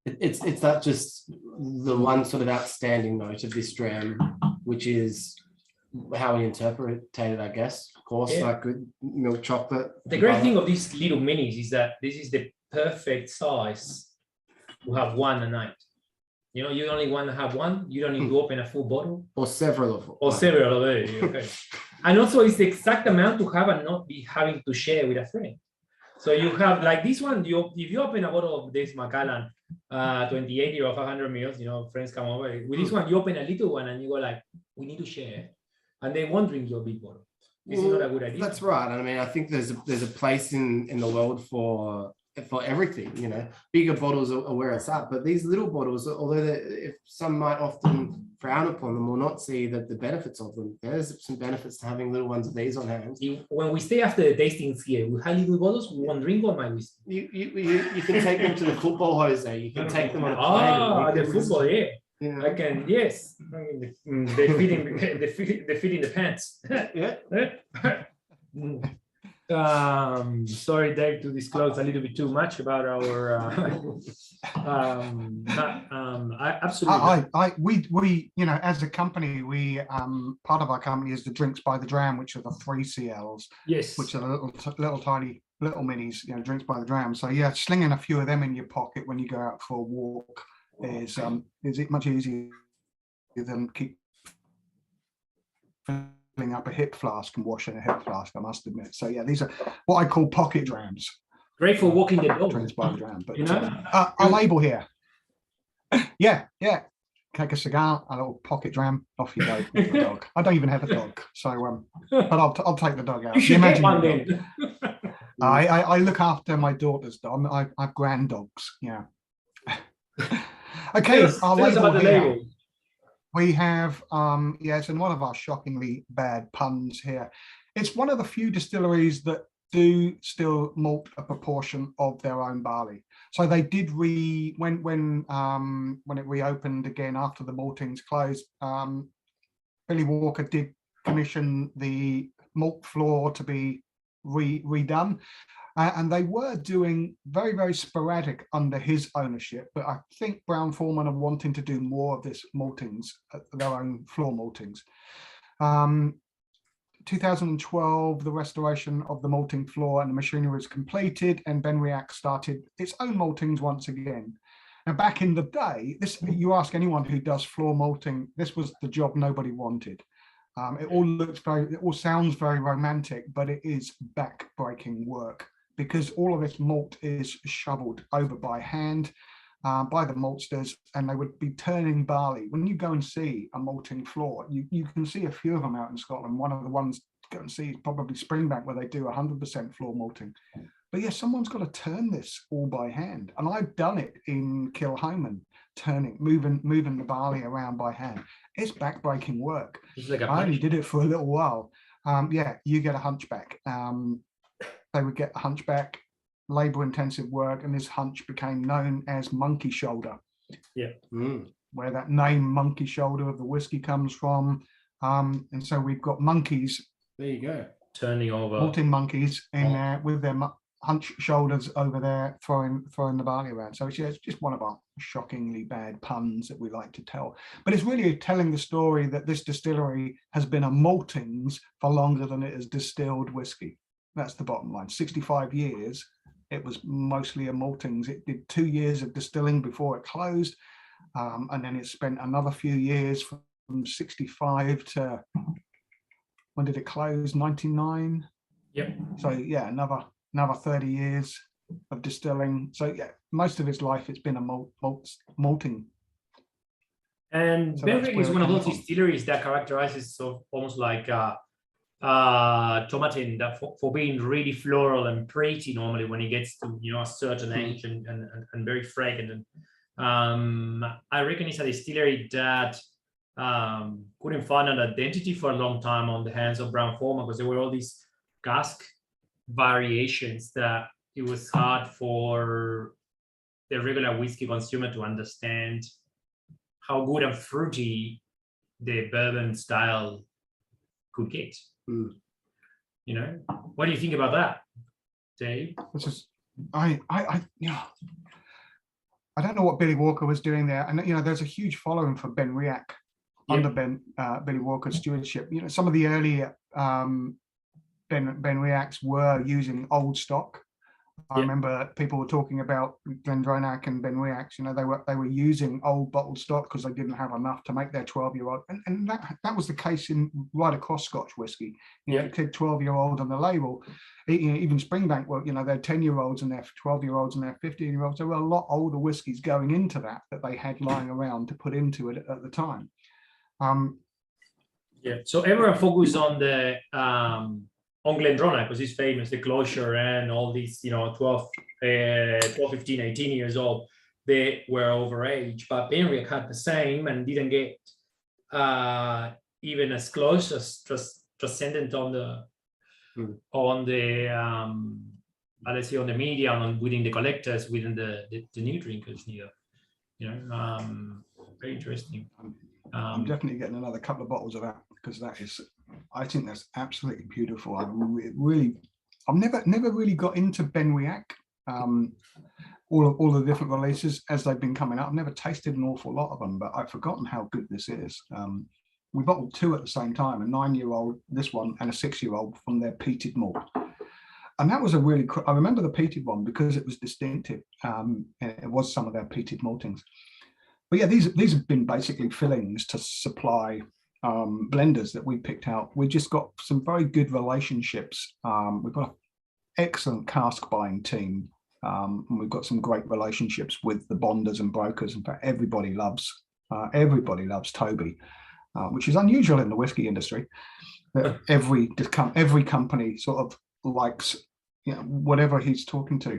It's that just the one sort of outstanding note of this dram, which is how we interpret it, I guess. Of course, like good milk chocolate. The great thing of these little minis is that this is the perfect size to have one a night. You only want to have one. You don't need to open a full bottle. Or several of them. Or several of it. Okay. And also, it's the exact amount to have and not be having to share with a friend. So you have like this one. If you open a bottle of this Macallan, 28 or 500 mils, friends come over. With this one, you open a little one and you go like, we need to share, and they won't drink your big bottle. This is not a good idea. That's right. I mean, I think there's a place in the world for everything. Bigger bottles are where it's at, but these little bottles, although if some might often frown upon them or not see the benefits of them, there's some benefits to having little ones of these on hand. When we stay after the tastings here, we have little bottles, we won't drink all my whiskey. You can take them to the football, Jose. You can take them on a plane. The football, yeah. I can, yes. They fit in the pants. Yeah. Sorry, Dave, to disclose a little bit too much about our. Absolutely. We as a company, we part of our company is the drinks by the dram, which are the 3CLs. Yes. Which are little tiny little minis, drinks by the dram. So yeah, slinging a few of them in your pocket when you go out for a walk is it much easier than keep filling up a hip flask and washing a hip flask, I must admit. So yeah, these are what I call pocket drams. Great for walking the dog. Drinks by the dram, but a label here. Yeah. Take a cigar, a little pocket dram, off you go with the dog. I don't even have a dog, so but I'll take the dog out. You should get one then. I look after my daughter's dog. I have grand dogs. Yeah. Okay, tell us about the label. We have, it's in one of our shockingly bad puns here. It's one of the few distilleries that do still malt a proportion of their own barley. So they did when it reopened again after the maltings closed, Billy Walker did commission the malt floor to be redone. And they were doing very, very sporadic under his ownership. But I think Brown-Forman are wanting to do more of this maltings, their own floor maltings. 2012, the restoration of the malting floor and the machinery was completed, and Benriach started its own maltings once again. Now, back in the day, you ask anyone who does floor malting, this was the job nobody wanted. It all sounds very romantic, but it is back-breaking work, because all of this malt is shoveled over by hand by the maltsters, and they would be turning barley. When you go and see a malting floor, you can see a few of them out in Scotland. One of the ones to go and see is probably Springbank, where they do 100% floor malting. But yeah, someone's got to turn this all by hand. And I've done it in Kilhoman. moving the barley around by hand. It's backbreaking work. It's like a I only punch. did it for a little while. Yeah, you get a hunchback. They would get a hunchback, labor-intensive work, and this hunch became known as monkey shoulder. Yeah. Where that name monkey shoulder of the whiskey comes from. And so we've got monkeys. There you go. Turning over. Malting monkeys in there with their hunch shoulders over there, throwing the barley around. So it's just one of our shockingly bad puns that we like to tell. But it's really telling the story that this distillery has been a maltings for longer than it has distilled whiskey. That's the bottom line. 65 years, it was mostly a maltings. It did 2 years of distilling before it closed. And then it spent another few years from 65 to, when did it close? 99. Yep. So yeah, another 30 years of distilling. So yeah, most of his life it's been a malting. And So Benrick that's is where it one of comes those from. distilleries that characterizes of almost like tomatin, that for being really floral and pretty normally when it gets to a certain age and very fragrant. And I reckon it's a distillery that couldn't find an identity for a long time on the hands of Brown-Forman, because there were all these cask variations that it was hard for the regular whiskey consumer to understand how good and fruity the bourbon style could get. What do you think about that, Dave? This is, I don't know what Billy Walker was doing there, and there's a huge following for Ben Riach under Billy Walker's stewardship. Some of the earlier Ben Riachs were using old stock. I remember people were talking about Glendronach and Ben Riachs. They were using old bottled stock because they didn't have enough to make their 12-year-old, and that was the case right across Scotch whiskey. It said 12-year-old on the label. Even Springbank were, they had 10-year-olds and their 12-year-olds and their 15-year-olds. There were a lot older whiskies going into that they had lying around to put into it at the time. So everyone focused on the on Glendronach because it's famous, the closure and all these, 12, 15, 18 years old, they were overage. But Benriach had the same and didn't get even as close as transcendent on the let's say on the media, on within the collectors, within the new drinkers neither. Very interesting. I'm definitely getting another couple of bottles of that because I think that's absolutely beautiful. I've never really got into Ben Riach, all the different releases as they've been coming out. I've never tasted an awful lot of them, but I've forgotten how good this is. We bottled 2 at the same time, a 9-year-old, this one, and a 6-year-old from their peated malt. And that was I remember the peated one because it was distinctive. It was some of their peated maltings. But yeah, these have been basically fillings to supply blenders that we picked out. We just got some very good relationships. We've got an excellent cask buying team. And we've got some great relationships with the bonders and brokers. In fact, everybody loves Toby, which is unusual in the whiskey industry. That every company sort of likes whatever he's talking to.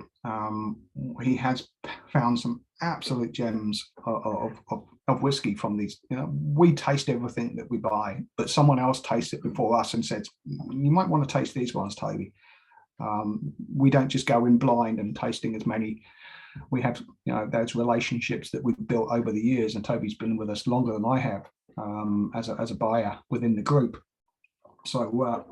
He has found some absolute gems of whiskey from these. We taste everything that we buy, but someone else tastes it before us and says, you might want to taste these ones, Toby. We don't just go in blind and tasting as many. We have those relationships that we've built over the years, and Toby's been with us longer than I have as a buyer within the group. So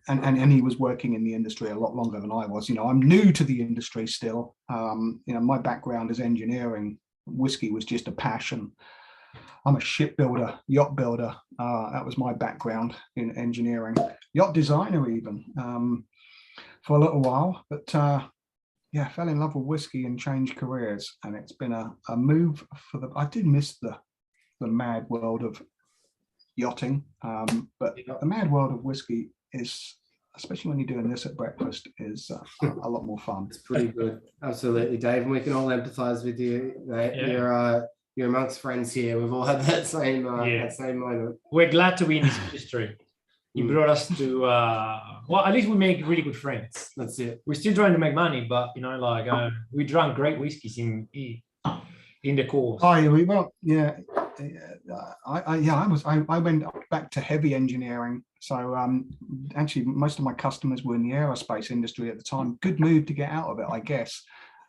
and he was working in the industry a lot longer than I was. I'm new to the industry still. My background is engineering. Whiskey was just a passion. I'm a shipbuilder, yacht builder. That was my background in engineering, yacht designer even for a little while. But fell in love with whiskey and changed careers. And it's been a move I did miss the mad world of yachting, but the mad world of whiskey is, especially when you're doing this at breakfast, is a lot more fun. It's pretty good. Absolutely, Dave, and we can all empathize with you, mate. You're amongst friends here. We've all had that same moment. We're glad to be in this industry. You brought us to at least we make really good friends. That's it. We're still trying to make money, but we drank great whiskeys in in the course. Oh, yeah, well, yeah. I went back to heavy engineering. So actually, most of my customers were in the aerospace industry at the time. Good move to get out of it, I guess,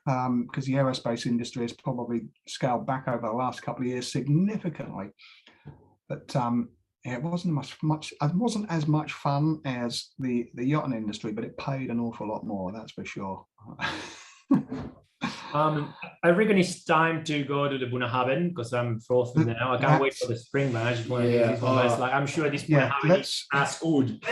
because the aerospace industry has probably scaled back over the last couple of years significantly. But it wasn't it wasn't as much fun as the yachting industry, but it paid an awful lot more, that's for sure. I reckon it's time to go to the Bunnahabhain because I'm frozen now. I can't wait for the spring, man. I just want to do this one. It's like, I'm sure this Bunnahabhain is as good.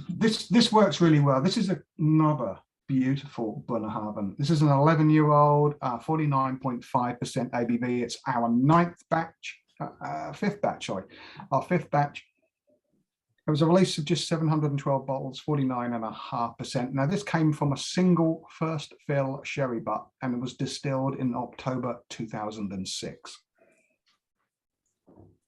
This works really well. This is another beautiful Bunnahabhain. This is an 11-year-old, 49.5% ABV. It's our fifth batch. Our fifth batch. It was a release of just 712 bottles, 49.5%. Now, this came from a single first fill sherry butt, and it was distilled in October 2006.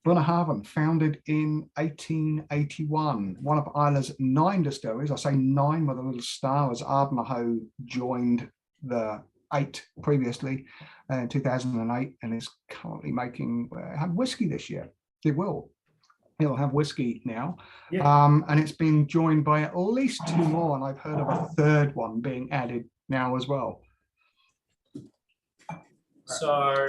Bunnahabhain, founded in 1881, one of Isla's 9 distilleries. I say 9 with a little star, as Ardnahoe joined the 8 previously in 2008, and is currently making have whiskey this year. It'll have whiskey now, and it's being joined by at least 2 more, and I've heard of a third one being added now as well. So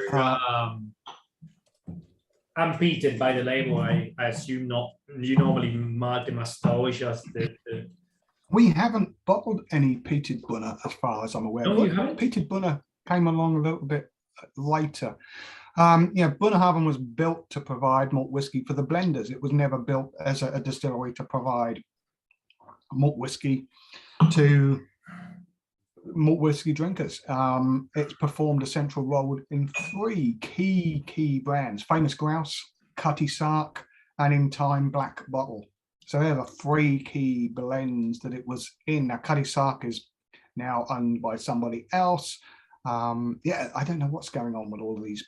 unpeated by the label, I assume not. You normally mark them as just the. We haven't bottled any peated Bunna as far as I'm aware. No, you haven't? Peated Bunna came along a little bit later. Bunnahabhain was built to provide malt whiskey for the blenders. It was never built as a distillery to provide malt whiskey to malt whiskey drinkers. It's performed a central role in 3 key brands: Famous Grouse, Cutty Sark, and In Time Black Bottle. So they're the 3 key blends that it was in. Now, Cutty Sark is now owned by somebody else. I don't know what's going on with all of these.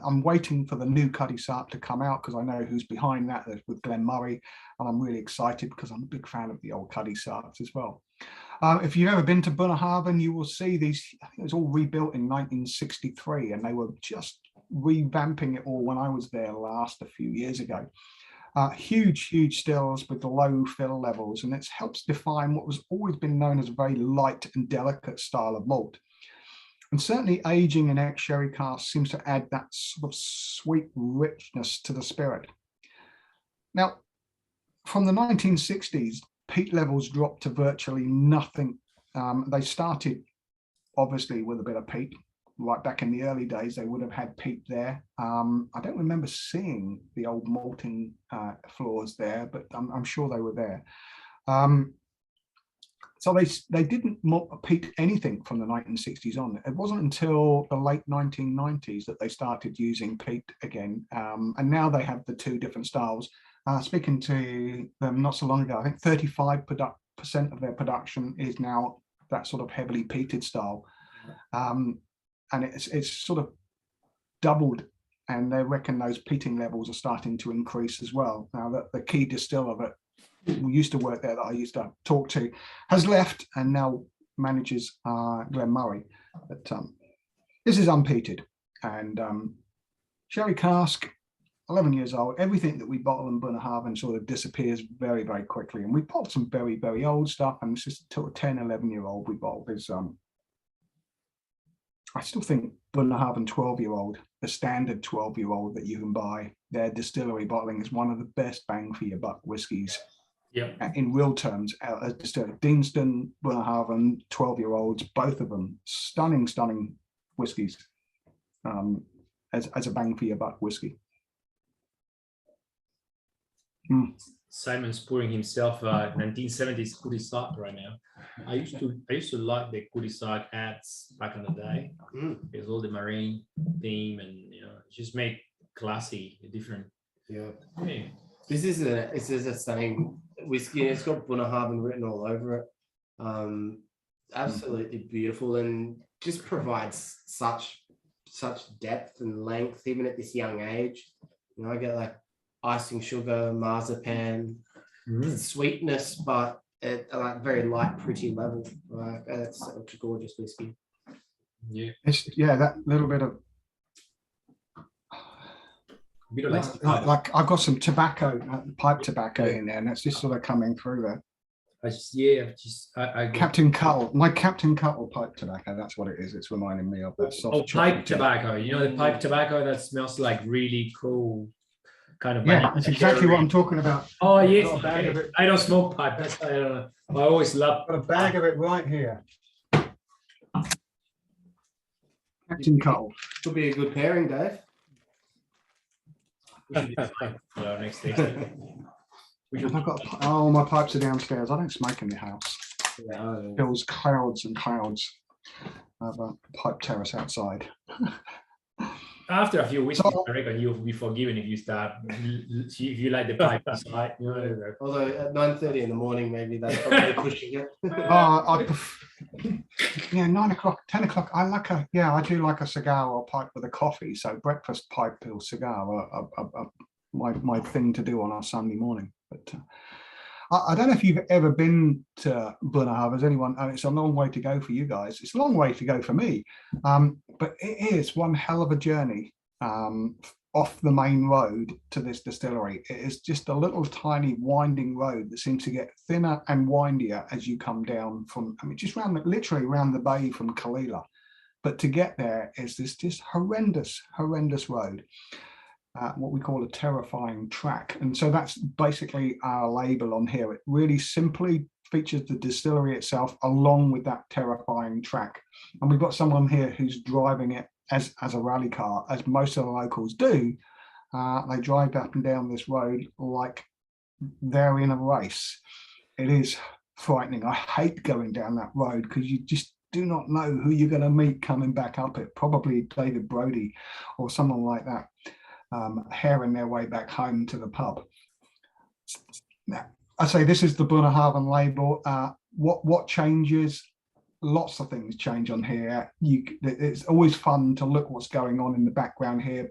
I'm waiting for the new Cutty Sark to come out because I know who's behind that with Glen Murray, and I'm really excited because I'm a big fan of the old Cutty Sarks as well. If you've ever been to Bunnahabhain, you will see these. I think it was all rebuilt in 1963, and they were just revamping it all when I was there last a few years ago. Huge stills with the low fill levels, and it helps define what was always been known as a very light and delicate style of malt. And certainly aging in ex-sherry casks seems to add that sort of sweet richness to the spirit. Now, from the 1960s, peat levels dropped to virtually nothing. They started, obviously, with a bit of peat. Right back in the early days, they would have had peat there. I don't remember seeing the old malting floors there, but I'm sure they were there. So they didn't peat anything from the 1960s on. It wasn't until the late 1990s that they started using peat again. And now they have the 2 different styles. Speaking to them not so long ago, I think 35% of their production is now that sort of heavily peated style. And it's sort of doubled, and they reckon those peating levels are starting to increase as well. Now that the key distiller that who used to work there that I used to talk to has left and now manages Glen Murray. But this is unpeated, and sherry cask, 11 years old. Everything that we bottle in Bunnahabhain sort of disappears very, very quickly. And we bottled some very, very old stuff, and it's just a 10, 11-year-old we bottled. Is I still think Bunnahabhain 12-year-old, the standard 12-year-old that you can buy, their distillery bottling is one of the best bang for your buck whiskies. Yeah. In real terms, as distillery, Deanston, Bunnahabhain, 12-year-olds, both of them, stunning whiskies as a bang for your buck whiskey. Simon's pouring himself 1970s Cutty Sark right now. I used to like the Cutty Sark ads back in the day. There's all the marine theme, and just make classy, different. Yeah. Hey. This is a stunning whiskey, and it's got Bunnahabhain written all over it. Absolutely beautiful, and just provides such depth and length even at this young age. I get like icing sugar, marzipan, sweetness, but at a like very light, pretty level. That's such a gorgeous whiskey. Yeah. That little bit of A bit of like, like I've got some tobacco, pipe tobacco in there, and that's just sort of coming through there. I got Captain Cuttle, my Captain Cuttle pipe tobacco. That's what it is. It's reminding me of that soft pipe chocolatey. tobacco. You know the pipe tobacco that smells like really cool, kind of. Yeah, that's exactly what I'm talking about. Oh yes, Got a bag of it. I don't smoke pipe. That's why I don't know. I always love. Got a bag of it right here. Captain Cuttle. Could be a good pairing, Dave. Next day. I've got my pipes are downstairs. I don't smoke in the house. Fills clouds and clouds of a pipe terrace outside. After a few whiskeys, I reckon you'll be forgiven if you start. If you like the pipe inside. Although at 9:30 in the morning, maybe that's probably pushing it. Yeah, 9 o'clock, 10 o'clock. I do like a cigar or a pipe with a coffee. So breakfast, pipe, or cigar are my thing to do on a Sunday morning. But I don't know if you've ever been to Bunahab. Has anyone? It's a long way to go for you guys. It's a long way to go for me, but it is one hell of a journey off the main road to this distillery. It is just a little tiny winding road that seems to get thinner and windier as you come down from. Just literally around the bay from Kalila. But to get there is this just horrendous road. What we call a terrifying track. And so that's basically our label on here. It really simply features the distillery itself along with that terrifying track. And we've got someone here who's driving it as a rally car, as most of the locals do. They drive up and down this road like they're in a race. It is frightening. I hate going down that road because you just do not know who you're going to meet coming back up it. Probably David Brody or someone like that. Herring their way back home to the pub. I say this is the Bunnahabhain label. What changes? Lots of things change on here. It's always fun to look what's going on in the background here.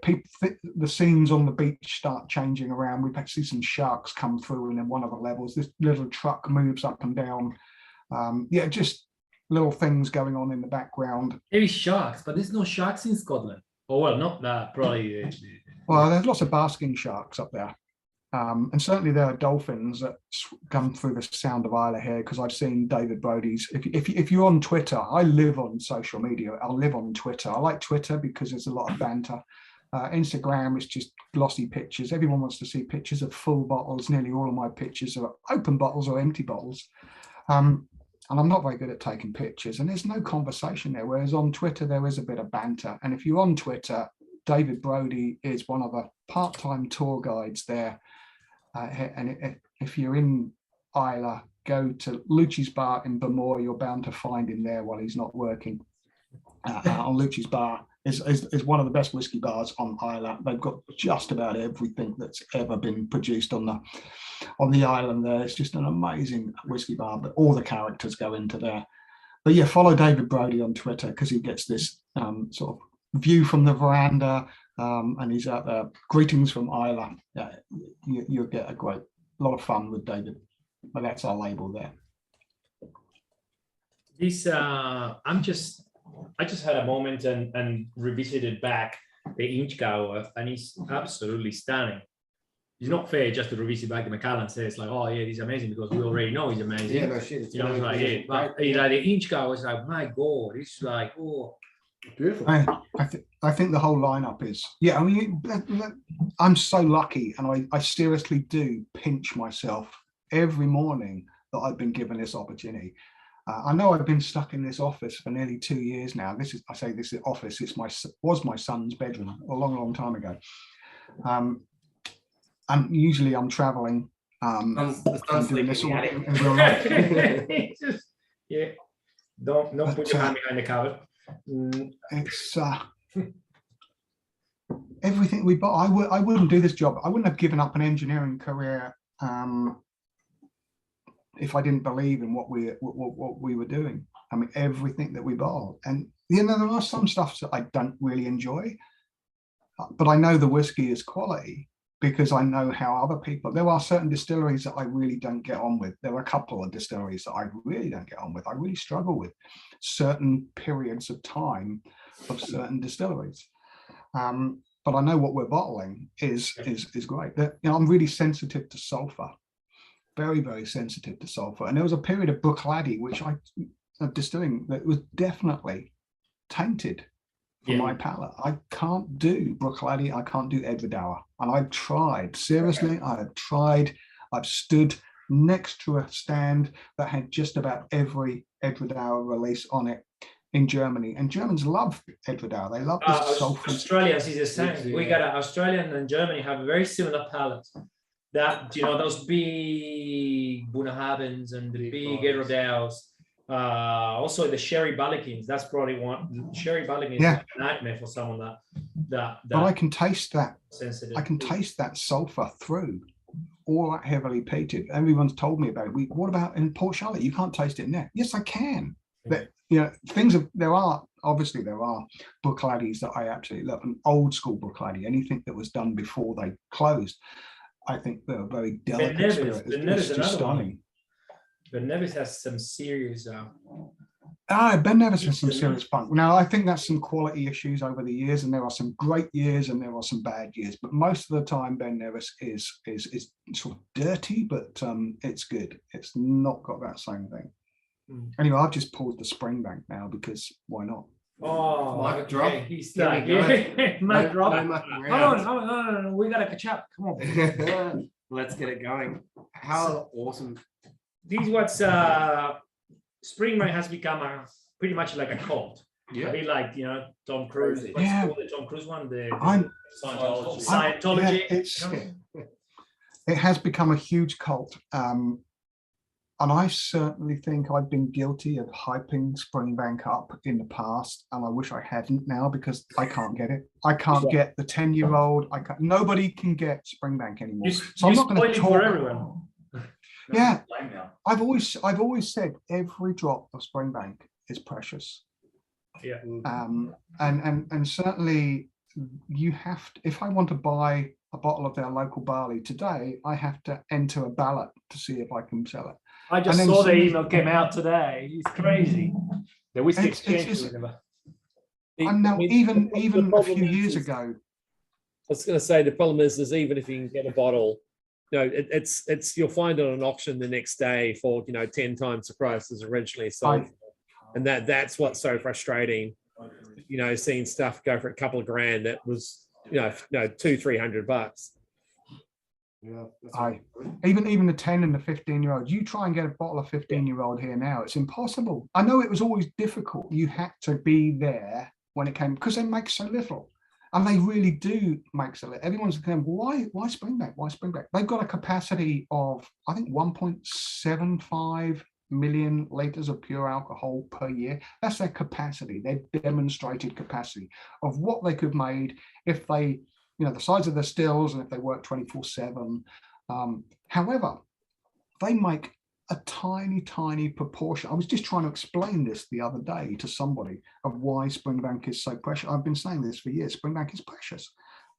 The scenes on the beach start changing around. We've had to see some sharks come through, and then one of the levels, this little truck moves up and down. Just little things going on in the background. There is sharks, but there's no sharks in Scotland. Oh well, not that probably. Well, there's lots of basking sharks up there. And certainly there are dolphins that come through the Sound of Isla here, because I've seen David Brody's. If you're on Twitter, I live on social media. I live on Twitter. I like Twitter because there's a lot of banter. Instagram is just glossy pictures. Everyone wants to see pictures of full bottles. Nearly all of my pictures are open bottles or empty bottles. And I'm not very good at taking pictures, and there's no conversation there. Whereas on Twitter, there is a bit of banter. And if you're on Twitter, David Brody is one of the part-time tour guides there. And if you're in Isla, go to Lucci's Bar in Bamor. You're bound to find him there while he's not working. On Lucci's Bar is one of the best whiskey bars on Isla. They've got just about everything that's ever been produced on the island there. It's just an amazing whiskey bar, but all the characters go into there. But yeah, follow David Brody on Twitter because he gets this sort of view from the veranda, and he's out there. Greetings from Isla. You'll get a lot of fun with David. But that's our label there. I just had a moment and revisited back the Inchgauer, and it's absolutely stunning. It's not fair just to revisit back the Macallan and say it's like, oh yeah, he's amazing because we already know he's amazing. Yeah, no shit. It's like, yeah, but like the Inchgauer is like, my God, it's like, oh. Beautiful. I think the whole lineup is, I mean, I'm so lucky, and I seriously do pinch myself every morning that I've been given this opportunity. I know I've been stuck in this office for nearly 2 years now. This is office. Was my son's bedroom a long time ago. And usually I'm traveling. Doing this all in real life. Yeah. Don't put your hand behind the cupboard. It's everything we bought. I wouldn't do this job. I wouldn't have given up an engineering career if I didn't believe in what we were doing. I mean, everything that we bought. And there are some stuff that I don't really enjoy, but I know the whiskey is quality because I know how other people. There are certain distilleries that I really don't get on with. There are a couple of distilleries that I really don't get on with. I really struggle with certain periods of time of certain distilleries. But but I know what we're bottling is great. I'm really sensitive to sulfur, very, very sensitive to sulfur. And there was a period of Bruichladdich, which of distilling, that was definitely tainted for my palate. I can't do Bruichladdich, I can't do Edwardauer. And I've tried, seriously, I've stood next to a stand that had just about every Edwardauer release on it in Germany, and Germans love Edwardauer. They love the sulfur. Australians is the same. We got Australian and Germany have a very similar palates. That those big Bunnahabhains and the big Edwardauers. Also the Sherry Ballycans. That's probably one. Sherry Ballycans is a nightmare for someone that. But I can taste that. Sensitive. I can taste that sulfur through all that heavily peated. Everyone's told me about it. What about in Port Charlotte? You can't taste it in there. Yes, I can. But there are Bruichladdichs that I absolutely love, an old school Bruichladdich, anything that was done before they closed. I think they're very delicate spirit. It's just stunning. Ben Nevis has some serious. Ben Nevis has some serious funk. Now, I think that's some quality issues over the years, and there are some great years and there are some bad years. But most of the time, Ben Nevis is sort of dirty, but it's good. It's not got that same thing. Anyway, I've just paused the Springbank now because why not? Oh, mic drop. He's like, mic drop. Hold on. We gotta catch up. Come on. Let's get it going. How awesome. This is what's Springbank has become pretty much like a cult. A bit like Tom Cruise. What's called the Tom Cruise one? The Scientology. It has become a huge cult. And I certainly think I've been guilty of hyping Springbank up in the past, and I wish I hadn't now because I can't get it. I can't get the 10-year-old. Nobody can get Springbank anymore. So I'm not going to talk for everyone. Yeah, I've always said every drop of Springbank is precious. Yeah. And certainly you have to, if I want to buy a bottle of their local barley today, I have to enter a ballot to see if I can sell it. I just saw the email came out today. It's crazy. The Whisky Exchange. And now, even a few years ago. I was going to say the problem is even if you can get a bottle, it's you'll find it on auction the next day for 10 times the price as originally sold, and that's what's so frustrating. Seeing stuff go for a couple of grand that was $200-300. Yeah, even the 10 and the 15-year-old. You try and get a bottle of 15-year-old here now, it's impossible. I know it was always difficult. You had to be there when it came because they make so little, and they really do make so little. Everyone's going, why Springbank? Why Springbank? They've got a capacity of I think 1.75 million liters of pure alcohol per year. That's their capacity, their demonstrated capacity of what they could have made if they. The size of the stills and if they work 24/7. However, they make a tiny, tiny proportion. I was just trying to explain this the other day to somebody of why Springbank is so precious. I've been saying this for years. Springbank is precious.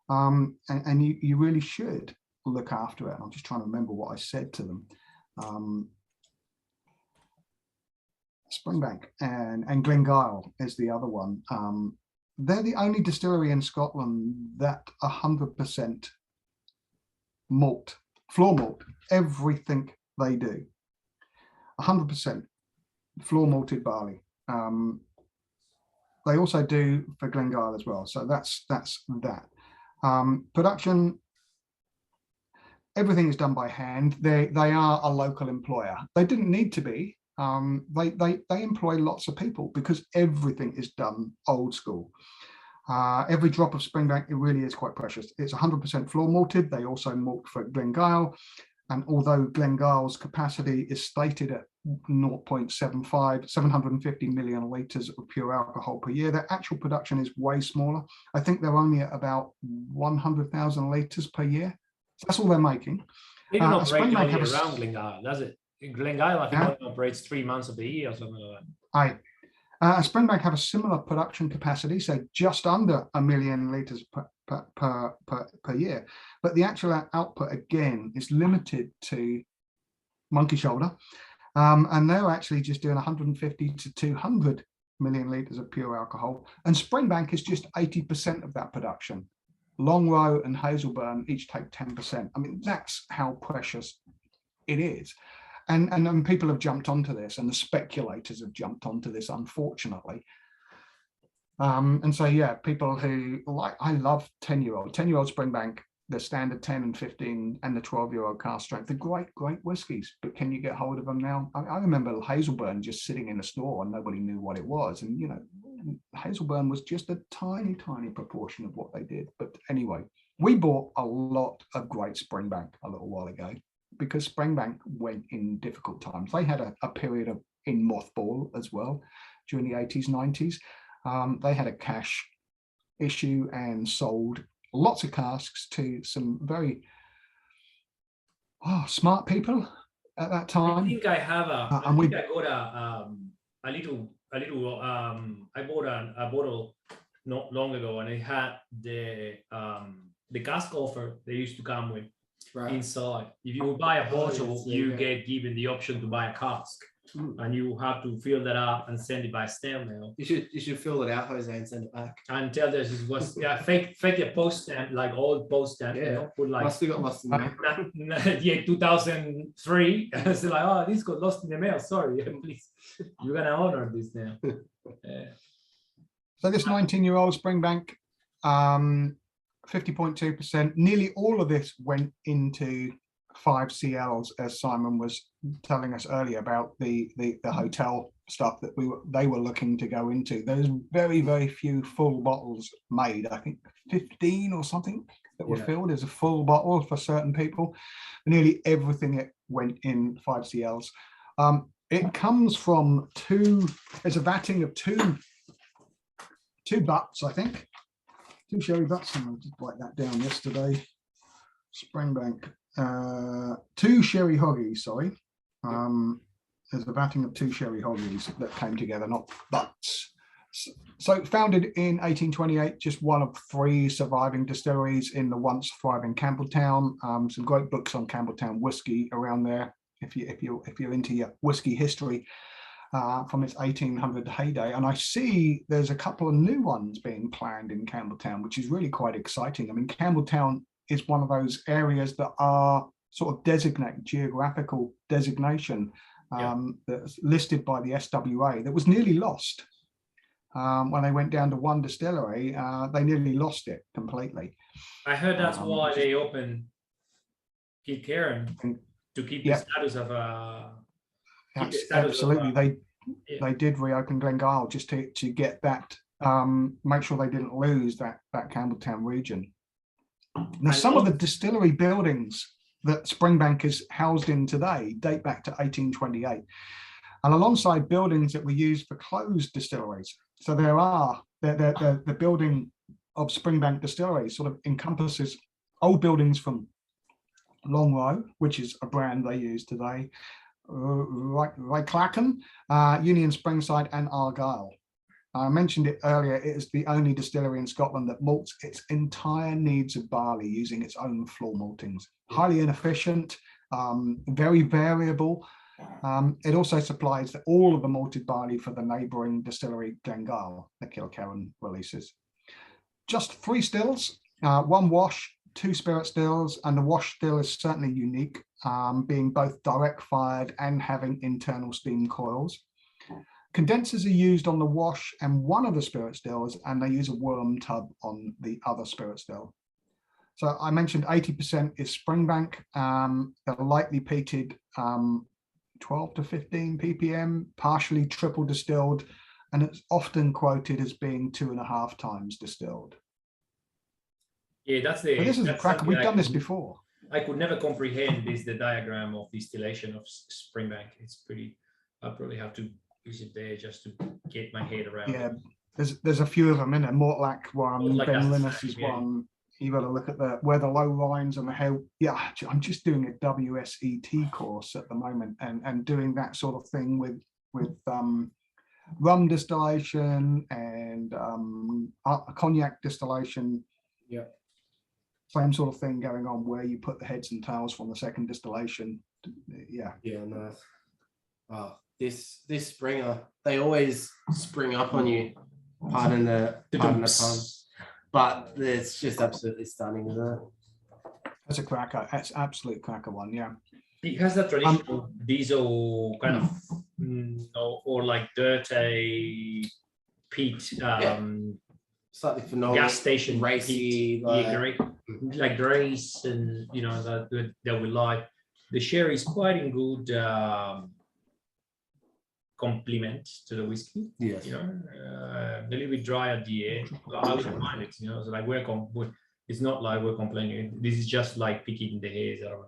And you really should look after it. And I'm just trying to remember what I said to them. Springbank and Glengyle is the other one. They're the only distillery in Scotland that 100% malt, floor malt, everything they do. 100% floor malted barley. They also do for Glengyle as well. So that's that. Production, everything is done by hand. They are a local employer. They didn't need to be. They employ lots of people because everything is done old school. Every drop of Springbank, it really is quite precious. It's 100% floor malted. They also malt for Glengyle. And although Glengyle's capacity is stated at 0.75, 750 million litres of pure alcohol per year, their actual production is way smaller. I think they're only at about 100,000 litres per year. So that's all they're making. They don't operate all year round, Glengyle, does it? Glengyle, I think, only operates 3 months of the year or something like that. Springbank have a similar production capacity, so just under 1 million litres per year. But the actual output, again, is limited to Monkey Shoulder. And they're actually just doing 150 to 200 million litres of pure alcohol. And Springbank is just 80% of that production. Longrow and Hazelburn each take 10%. I mean, that's how precious it is. And people have jumped onto this, and the speculators have jumped onto this, unfortunately. And so, yeah, people who like, I love 10-year-old Springbank, the standard 10 and 15 and the 12-year-old cask strength. They're great whiskies, but can you get hold of them now? I remember Hazelburn just sitting in a store and nobody knew what it was. And, you know, Hazelburn was just a tiny proportion of what they did. But anyway, we bought a lot of great Springbank a little while ago because Springbank went in difficult times. They had a period in mothball as well during the 80s, 90s. They had a cash issue and sold lots of casks to some very smart people at that time. I think I have a. I and think I got a little. I bought a bottle not long ago, and it had the cask offer they used to come with inside. If you buy a bottle, you get given the option to buy a cask. And you have to fill that up and send it by snail mail. You should fill it out, Jose, and send it back. And tell this it was fake a post stamp, like old post stamp, you know, put like Must have got lost in the mail. yeah, 2003. It's like, oh, this got lost in the mail. Sorry, please, you're gonna honor this now. So this 19-year-old Springbank, 50.2%. Nearly all of this went into 5CLs, as Simon was telling us earlier about the hotel stuff that they were looking to go into. There's very few full bottles made. I think 15 or something that were filled as a full bottle for certain people. Nearly everything it went in 5CLs. It comes from there's a vatting of two butts, I think. 2 sherry butts, and I'll just write that down yesterday. Springbank. 2 sherry hoggies, sorry. There's a vatting of 2 sherry hoggies that came together, not butts. So founded in 1828, just one of 3 surviving distilleries in the once thriving Campbelltown. Some great books on Campbelltown whiskey around there, if you're into your whiskey history from its 1800 heyday. And I see there's a couple of new ones being planned in Campbelltown, which is really quite exciting. I mean, Campbelltown is one of those areas that are sort of geographical designation that's listed by the SWA that was nearly lost. When they went down to one distillery, they nearly lost it completely. I heard that's why they opened Kilkerran to keep the status of a. Absolutely, they did reopen Glengyle just to get that, make sure they didn't lose that Campbelltown region. Now, some of the distillery buildings that Springbank is housed in today date back to 1828, and alongside buildings that were used for closed distilleries. So the building of Springbank Distillery sort of encompasses old buildings from Longrow, which is a brand they use today, Ryclacken, Union Springside, and Argyll. I mentioned it earlier, it is the only distillery in Scotland that malts its entire needs of barley using its own floor maltings. Highly inefficient, very variable. It also supplies all of the malted barley for the neighbouring distillery Glengyle, the Kilkerran releases. Just 3 stills, 1 wash, 2 spirit stills, and the wash still is certainly unique, being both direct fired and having internal steam coils. Condensers are used on the wash and one of the spirit stills, and they use a worm tub on the other spirit still. So I mentioned 80% is Springbank. They're lightly peated, 12 to 15 ppm, partially triple distilled, and it's often quoted as being 2.5 times distilled. Yeah, that's this is a cracker. We've done this before. I could never comprehend the diagram of distillation of Springbank. It's pretty. I probably have to use it there just to get my head around. Yeah, there's a few of them in there. Mortlach one, Ben Linus is one. You got to look at where the low lines and the how. Yeah, I'm just doing a WSET course at the moment and doing that sort of thing with rum distillation and cognac distillation. Yeah. Same sort of thing going on where you put the heads and tails from the second distillation. Yeah. Yeah, nice. Oh, this Springer, they always spring up on you. Pardon the pun. but it's just absolutely stunning, isn't it? That's a cracker. That's absolute cracker one. Yeah. It has that traditional diesel kind of, or like dirty peat, Slightly phenolic, gas station racy, peat, like, yeah, like grace, and you know that we like. The sherry is quite in good complement to the whiskey. yes. You know, a little bit dry at the end. I wouldn't mind it. You know, so like it's not like we're complaining. This is just like picking the hairs or,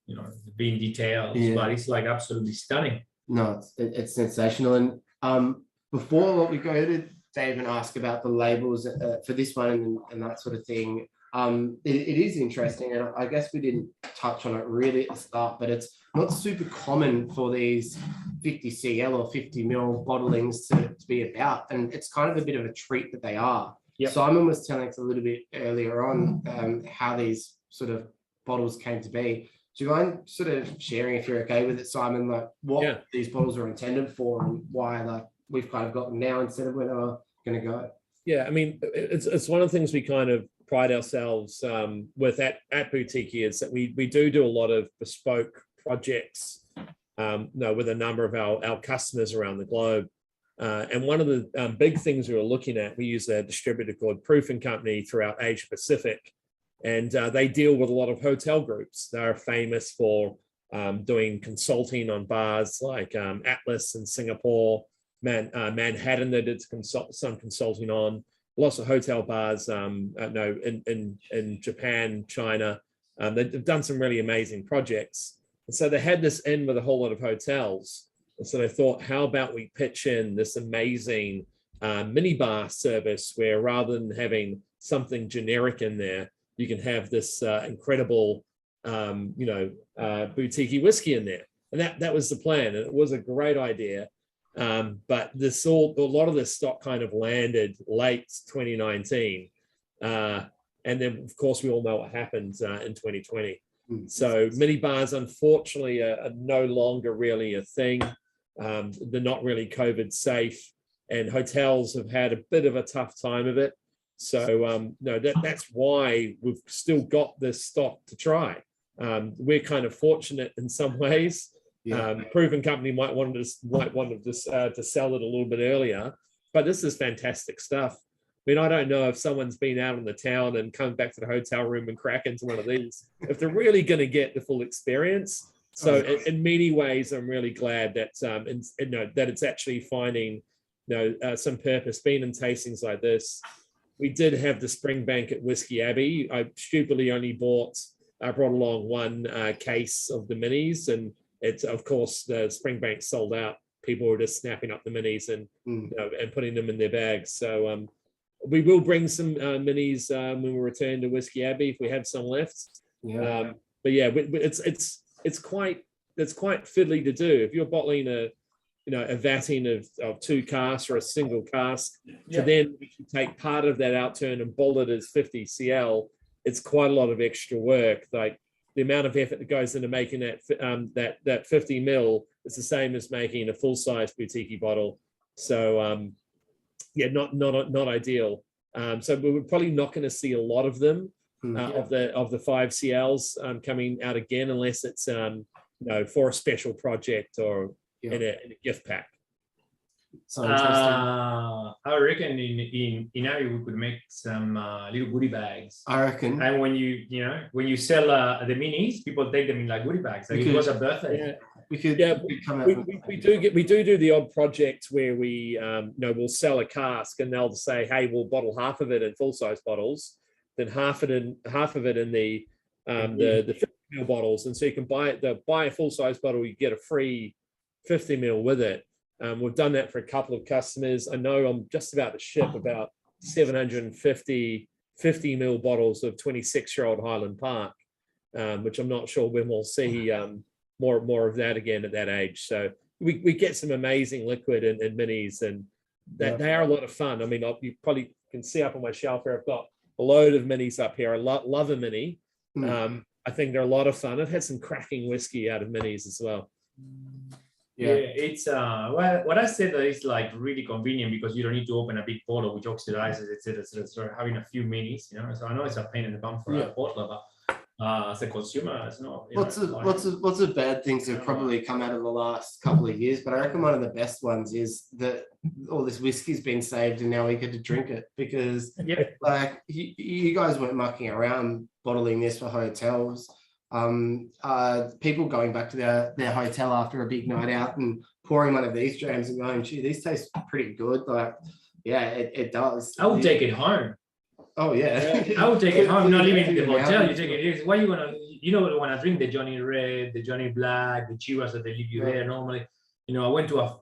you know, being detailed, Yeah. but it's like absolutely stunning. No, it's sensational. And before we go to Dave and ask about the labels for this one and that sort of thing, it is interesting, and I guess we didn't touch on it really at the start, but it's not super common for these 50 cl or 50 ml bottlings to be about, and it's kind of a bit of a treat that they are. Yep. Simon was telling us a little bit earlier on how these sort of bottles came to be. Do you mind sort of sharing, if you're okay with it, Simon, like what these bottles are intended for and why like we've kind of got them now instead of when they were going to go? Yeah, I mean, it's one of the things we kind of pride ourselves with at Boutique is that we do a lot of bespoke projects, with a number of our customers around the globe. And one of the big things we were looking at, we use a distributor called Proof and Company throughout Asia Pacific. And they deal with a lot of hotel groups. They're famous for doing consulting on bars like Atlas in Singapore, Manhattan. They did some consulting on lots of hotel bars. In Japan, China. They've done some really amazing projects. And so they had this in with a whole lot of hotels. And so they thought, how about we pitch in this amazing minibar service where rather than having something generic in there, you can have this incredible, boutique whiskey in there. And that was the plan. And it was a great idea. But a lot of this stock kind of landed late 2019. And then, of course, we all know what happened in 2020. So minibars, unfortunately, are no longer really a thing. They're not really COVID safe. And hotels have had a bit of a tough time of it. So that's why we've still got this stock to try. We're kind of fortunate in some ways. Proven Company might want to sell it a little bit earlier, but this is fantastic stuff. I mean, I don't know if someone's been out in the town and come back to the hotel room and crack into one of these, if they're really going to get the full experience. So in many ways, I'm really glad that that it's actually finding some purpose. Being in tastings like this, we did have the Springbank at Whisky Abbey. I stupidly only brought along one case of the minis, and it's, of course, the Springbank sold out. People were just snapping up the minis and and putting them in their bags. So we will bring some minis when we return to Whisky Abbey if we have some left. But yeah, it's quite fiddly to do. If you're bottling a vatting of 2 casks or a single cask, to then take part of that outturn and bottle it as 50 cl, it's quite a lot of extra work. Like the amount of effort that goes into making that 50 ml is the same as making a full size boutique bottle. So not ideal. So we're probably not going to see a lot of them of the 5 cls coming out again, unless it's for a special project or in a gift pack. So interesting. I reckon in Abbey we could make some little goodie bags. I reckon. And when you sell the minis, people take them in like goodie bags. Like it was a birthday. We do the odd project where we we'll sell a cask and they'll say, hey, we'll bottle half of it in full size bottles, then half of it in the 50 ml bottles, and so you can buy a full size bottle, you get a free 50 ml with it. We've done that for a couple of customers. I know I'm just about to ship about 750 50 ml bottles of 26-year-old Highland Park, which I'm not sure when we'll see more of that again at that age. So we get some amazing liquid and minis, and they are a lot of fun. I mean, you probably can see up on my shelf here, I've got a load of minis up here. I love a mini. I think they're a lot of fun. I've had some cracking whiskey out of minis as well. It's what I said that it's like really convenient because you don't need to open a big bottle which oxidizes, etc. So having a few minis, so I know it's a pain in the bum for a bottler, but as a consumer, it's not. Lots of bad things have probably come out in the last couple of years, but I reckon one of the best ones is that all this whiskey's been saved and now we get to drink it because like you guys weren't mucking around bottling this for hotels. People going back to their hotel after a big night out and pouring one of these jams and going, gee, these taste pretty good. Like, yeah, it does. I would take it home. Oh yeah, I would take it home. Not leaving it in the hotel. You take it. Why you wanna? When I drink the Johnny Red, the Johnny Black, the Chivas that they leave you there normally. I went to a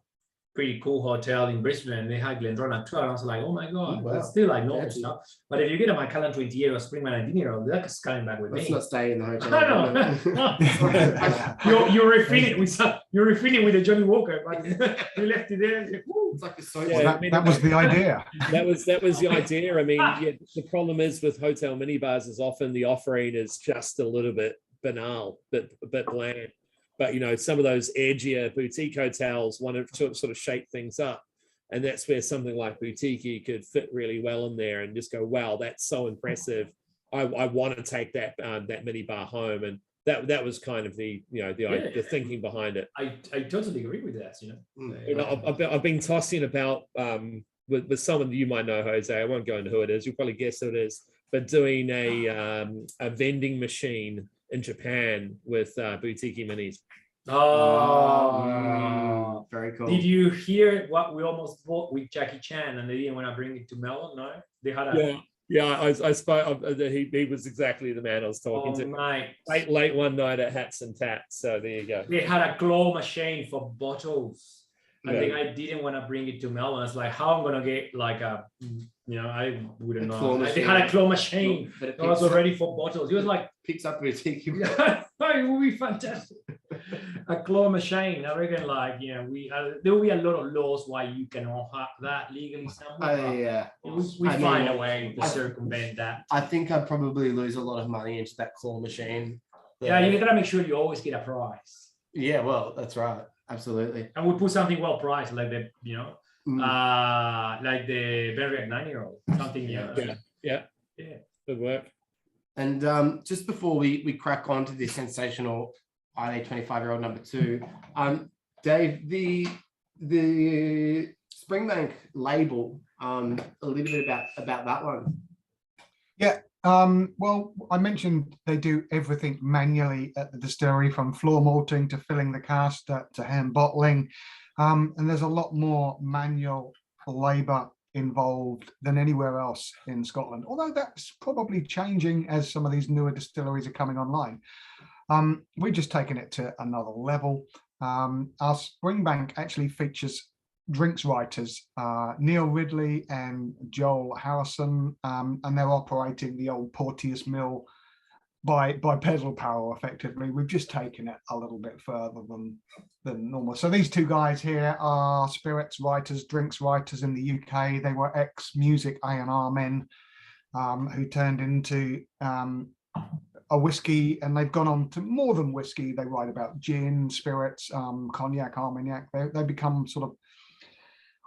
pretty cool hotel in Brisbane. They had Glendronach 12. I was like, oh my god, wow. It's still like normal stuff. But if you get a Macallan 20-year or Springman 19-year-old, that's coming back with let's me. not stay in the hotel. I know. you're refilling with a Johnny Walker, but you left it there. It's like a soap. That was the idea. That was the idea. I mean, the problem is with hotel minibars is often the offering is just a little bit banal, a bit bland. But some of those edgier boutique hotels want to sort of shake things up, and that's where something like Boutique could fit really well in there, and just go, wow, that's so impressive. I want to take that minibar home, and that was kind of the thinking behind it. I totally agree with that. I've been tossing about with someone that you might know, Jose. I won't go into who it is. You'll probably guess who it is. But doing a vending machine in Japan with Boutique minis. Oh, very cool. Did you hear what we almost bought with Jackie Chan and they didn't want to bring it to Melbourne? No, they had a I spoke. He was exactly the man I was talking to. Mate. Late one night at Hats and Tats. So there you go. They had a claw machine for bottles. And Yeah. the guy didn't want to bring it to Melbourne. It's like, how I'm gonna get like I wouldn't know. They had a claw machine. But It was already for bottles. He was like, picks up Boutique. it will be fantastic. A claw machine. I reckon, there will be a lot of laws why you cannot have that legally somewhere. We find a way to circumvent that. I think I'd probably lose a lot of money into that claw machine. Yeah, you gotta make sure you always get a prize. Yeah, well, that's right. Absolutely. And we put something well priced, like like the Benriac 9-year-old, something. Yeah. Good work. And just before we crack on to this sensational ID 25-year-old number 2, Dave, the Springbank label, a little bit about that one. Yeah. Well, I mentioned they do everything manually at the distillery, from floor malting to filling the cask to hand bottling. And there's a lot more manual labor involved than anywhere else in Scotland, although that's probably changing as some of these newer distilleries are coming online. We've just taken it to another level. Our Springbank actually features drinks writers, Neil Ridley and Joel Harrison, and they're operating the old Porteous Mill by pedal power effectively. We've just taken it a little bit further than normal. So these two guys here are spirits writers, drinks writers in the UK. They were ex-music A&R men who turned into a whiskey, and they've gone on to more than whiskey. They write about gin, spirits, cognac, armagnac. They become sort of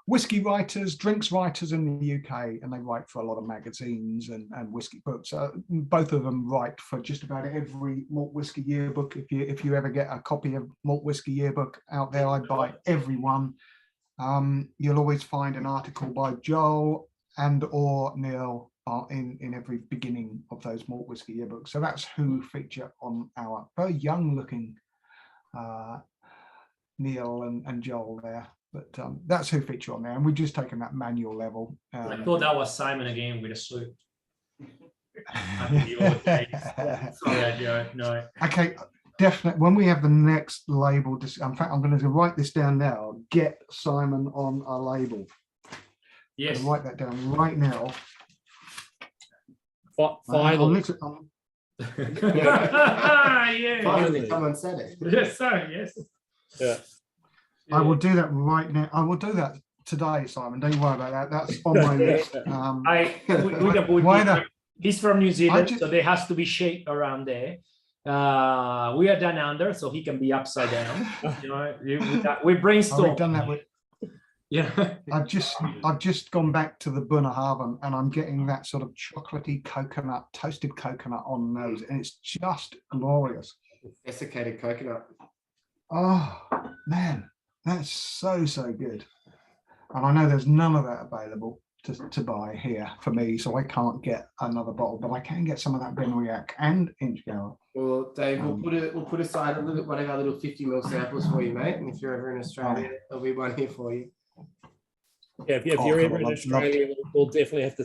whiskey writers, drinks writers in the UK, and they write for a lot of magazines and whiskey books. Both of them write for just about every malt whiskey yearbook. If you ever get a copy of Malt Whiskey Yearbook out there, I'd buy every one. You'll always find an article by Joel and or Neil in every beginning of those Malt Whiskey Yearbooks. So that's who feature on our very young looking Neil and Joel there. But that's who feature on there, and we've just taken that manual level. I thought that was Simon again with a suit. No. Okay, definitely. When we have the next label, in fact, I'm going to write this down now. Get Simon on a label. Yes. Write that down right now. Finally. Yeah. Finally, someone said it. Yes, sir. Yes. Yeah. I will do that right now. I will do that today, Simon. Don't you worry about that. That's on my list. He's from New Zealand, so there has to be shape around there. We are down under, so he can be upside down. You know, we Oh, brainstorm. we've done that with. Yeah. I've just gone back to the Bunnahabhain and I'm getting that sort of chocolatey coconut, toasted coconut on nose, and it's just glorious. Desiccated coconut. Oh man, that's so good. And I know there's none of that available to buy here for me, so I can't get another bottle, but I can get some of that Benriach and Inchgower. Well, Dave, we'll put aside one of our little 50ml samples for you, mate. And if you're ever in Australia, there'll be one here for you. Yeah, if you're ever in Australia, we'll definitely have to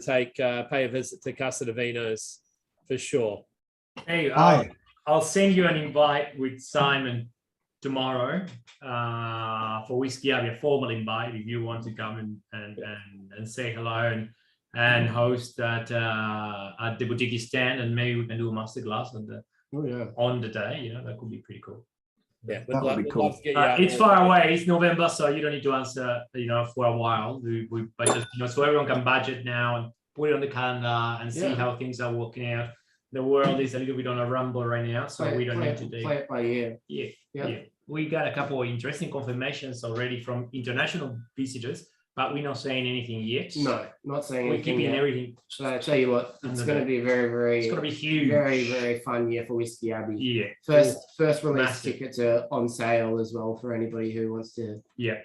pay a visit to Casa de Vinos for sure. Hey, I'll send you an invite with Simon tomorrow for Whisky Abbey, a formal invite if you want to come and say hello and host at the boutique stand, and maybe we can do a masterclass on the day. You know, that could be pretty cool. Yeah, that would be cool. It's far away. It's November, so you don't need to answer, you know, for a while. But just, you know, so everyone can budget now and put it on the calendar and see how things are working out. The world is a little bit on a rumble right now, so we don't need to play it by ear. Yeah. We got a couple of interesting confirmations already from international visitors, but we're not saying anything yet. No, not saying We're anything keeping yet. everything. So I tell you what, it's going to be It's going to be huge. very fun year for Whisky Abbey. Yeah. First release Massive. tickets are on sale as well for anybody who wants to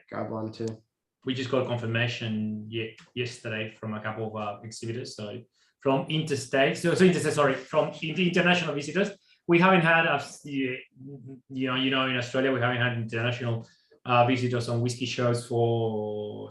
grab one too. We just got confirmation yesterday from a couple of exhibitors. So from interstate, from international visitors. We haven't had, in Australia, we haven't had international visitors on whiskey shows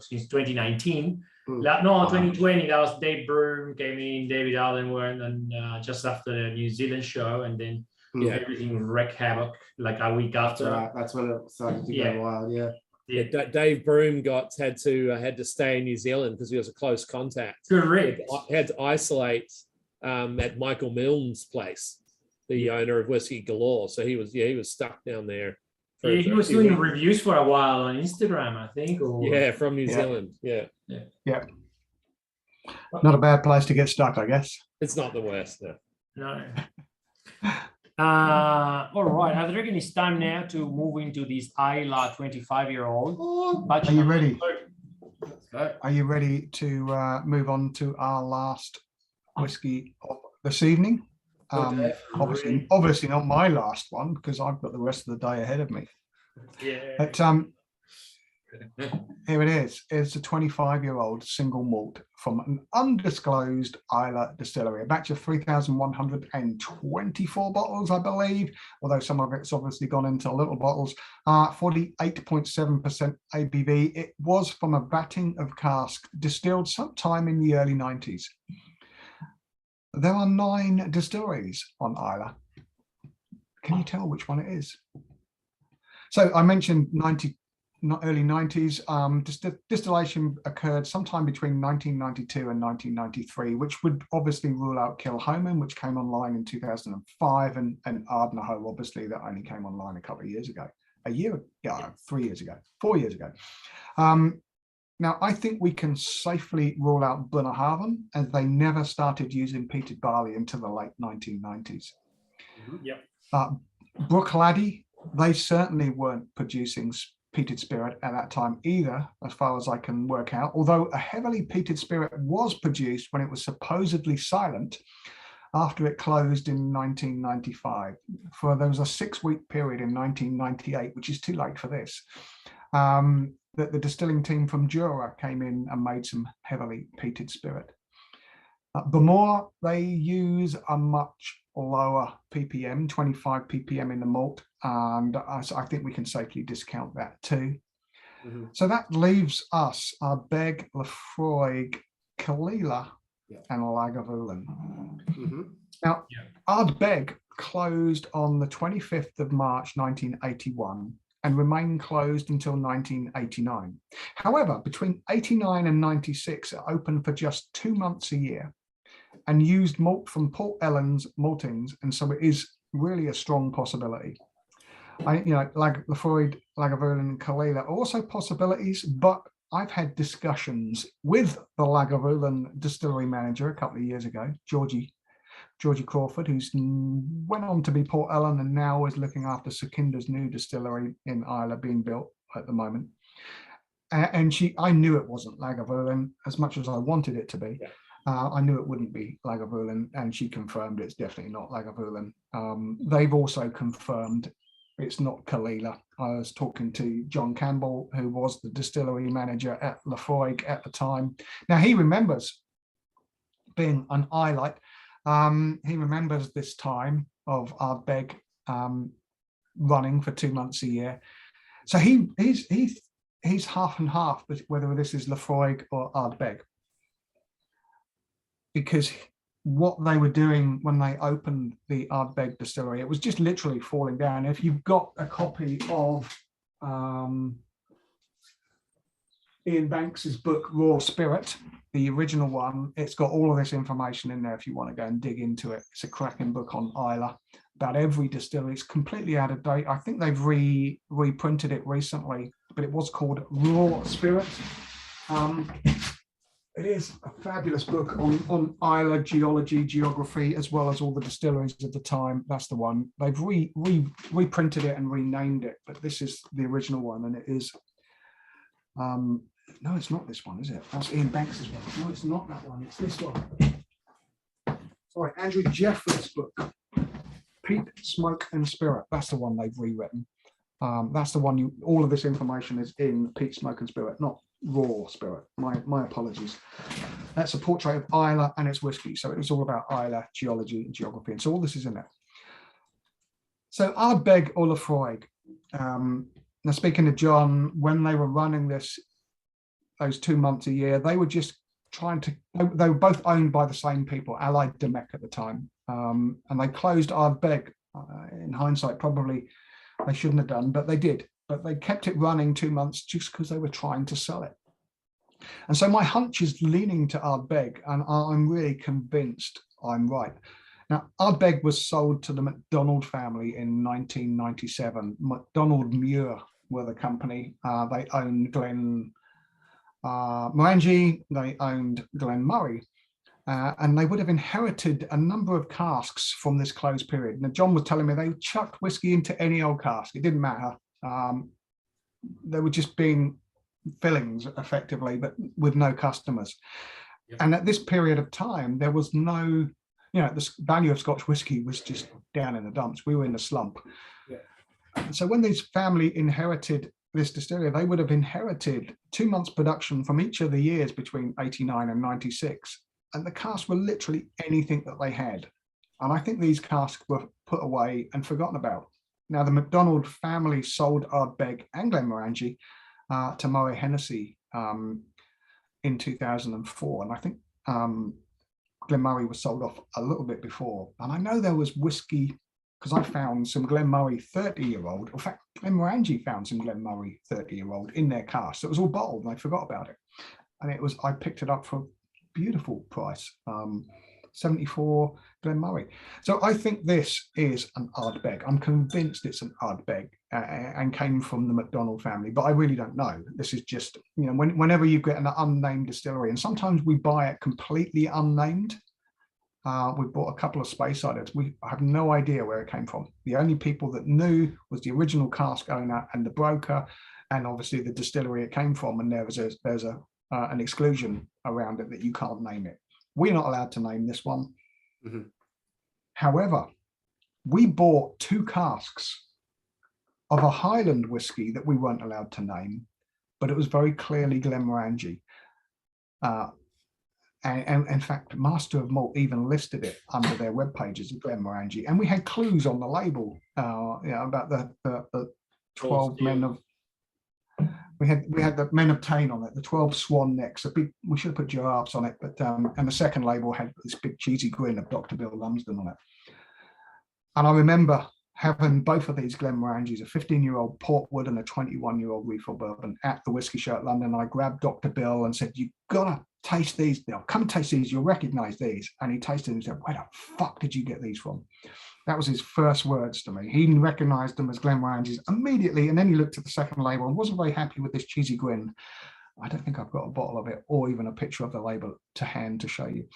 since 2019. 2020, that was Dave Broom came in, David Allenworth, and just after the New Zealand show, and then everything wreaked havoc like a week after. That's when it started to go wild. Yeah, Dave Broom had to stay in New Zealand because he was a close contact. Correct. Had to isolate at Michael Milne's place, the owner of Whiskey Galore. So he was stuck down there. He was doing reviews for a while on Instagram, I think. From New Zealand. Yeah. Not a bad place to get stuck, I guess. It's not the worst. No. All right, I reckon it's time now to move into this Isla 25-year-old. Are you ready? Let's go. Are you ready to move on to our last whiskey of this evening? Obviously not my last one, because I've got the rest of the day ahead of me. But here it is. It's a 25-year-old single malt from an undisclosed Isla distillery, a batch of 3,124 bottles, I believe, although some of it's obviously gone into little bottles. 48.7% ABV. It was from a vatting of cask distilled sometime in the early 90s. There are 9 distilleries on Isla. Can you tell which one it is? So I mentioned early 90s. Distillation occurred sometime between 1992 and 1993, which would obviously rule out Kilhoman, which came online in 2005, and Ardnahoe, obviously, that only came online a couple of years ago. 4 years ago. Now, I think we can safely rule out Bunnahabhain, as they never started using peated barley until the late 1990s. Brookladdy, they certainly weren't producing peated spirit at that time either, as far as I can work out, although a heavily peated spirit was produced when it was supposedly silent after it closed in 1995. There was a 6-week period in 1998, which is too late for this, that the distilling team from Jura came in and made some heavily peated spirit. Bemore, they use a much lower ppm, 25 ppm in the malt, and I think we can safely discount that too. So that leaves us Beg, Lafroig, Kalila, and Lagavulin. Now, Ardbeg closed on the 25th of March 1981 and remained closed until 1989. However, between 89 and 96, it opened for just 2 months a year and used malt from Port Ellen's maltings, and so it is really a strong possibility. Lafroig, Lagavulin, and Kalila are also possibilities, but I've had discussions with the Lagavulin distillery manager a couple of years ago, Georgie Georgie Crawford, who's went on to be Port Ellen and now is looking after Sekinda's new distillery in Islay being built at the moment. And I knew it wasn't Lagavulin as much as I wanted it to be. Yeah. I knew it wouldn't be Lagavulin, and she confirmed it's definitely not Lagavulin. They've also confirmed it's not Kalila. I was talking to John Campbell, who was the distillery manager at Lafroig at the time. Now, he remembers being an Islay. He remembers this time of Ardbeg running for 2 months a year. So he's half and half, whether this is Lafroig or Ardbeg. Because what they were doing when they opened the Ardbeg distillery, it was just literally falling down. If you've got a copy of Ian Banks's book, Raw Spirit, the original one, it's got all of this information in there if you want to go and dig into it. It's a cracking book on Islay, about every distillery. It's completely out of date. I think they've reprinted it recently, but it was called Raw Spirit. It is a fabulous book on Islay geology, geography, as well as all the distilleries of the time. That's the one. They've reprinted it and renamed it, but this is the original one, and it is. No, it's not this one, is it? That's Ian Banks's one. No, it's not that one. It's this one. Sorry, Andrew Jeffrey's book, Peat, Smoke and Spirit. That's the one they've rewritten. That's the one. All of this information is in Peat, Smoke and Spirit, not Raw Spirit. My apologies. That's a portrait of Islay and its whiskey. So it was all about Islay geology and geography, and so all this is in there. So Ardbeg or Lafroig. Now, speaking to John, when they were running those 2 months a year, they were just trying to. They were both owned by the same people, Allied Demek at the time, and they closed Ardbeg. In hindsight, probably they shouldn't have done, but they did. But they kept it running 2 months just because they were trying to sell it. And so my hunch is leaning to Ardbeg, and I'm really convinced I'm right. Now, Ardbeg was sold to the MacDonald family in 1997. MacDonald Muir were the company. They owned Glen Morangi, they owned Glen Murray, and they would have inherited a number of casks from this closed period. Now, John was telling me they chucked whiskey into any old cask. It didn't matter. They were just being fillings effectively, but with no customers. Yep. And at this period of time, there was no, the value of Scotch whiskey was just down in the dumps. We were in a slump. Yeah. So when this family inherited this distillery, they would have inherited 2 months production from each of the years between 89 and 96. And the casks were literally anything that they had. And I think these casks were put away and forgotten about. Now, the MacDonald family sold Ardbeg and Glenmorangie to Moët Hennessy in 2004. And I think Glenmurray was sold off a little bit before. And I know there was whiskey, because I found some Glenmurray 30-year-old. In fact, Glenmorangie found some Glenmurray 30-year-old in their cask. So it was all bottled and I forgot about it. And I picked it up for a beautiful price. 74 Glenmurray. So I think this is an Ardbeg. I'm convinced it's an Ardbeg and came from the MacDonald family, but I really don't know. This is just, whenever you get an unnamed distillery, and sometimes we buy it completely unnamed. We bought a couple of Space Idlers. I have no idea where it came from. The only people that knew was the original cask owner and the broker, and obviously the distillery it came from. And there's an exclusion around it that you can't name it. We're not allowed to name this one. Mm-hmm. However, we bought 2 casks of a Highland whiskey that we weren't allowed to name, but it was very clearly Glenmorangie. And in fact, Master of Malt even listed it under their web pages of Glenmorangie. And we had clues on the label about the 12 men of. We had the Men of Tain on it, the 12 swan necks. We should have put giraffes on it, but and the second label had this big cheesy grin of Dr. Bill Lumsden on it. And I remember having both of these Glenmorangies, a 15-year-old Portwood and a 21-year-old refill bourbon at the Whisky Show at London. I grabbed Dr. Bill and said, "You've got to taste these. Come taste these. You'll recognize these." And he tasted them and said, "Where the fuck did you get these from?" That was his first words to me. He recognized them as Glenmorangies immediately, and then he looked at the second label and wasn't very happy with this cheesy grin. I don't think I've got a bottle of it or even a picture of the label to hand to show you.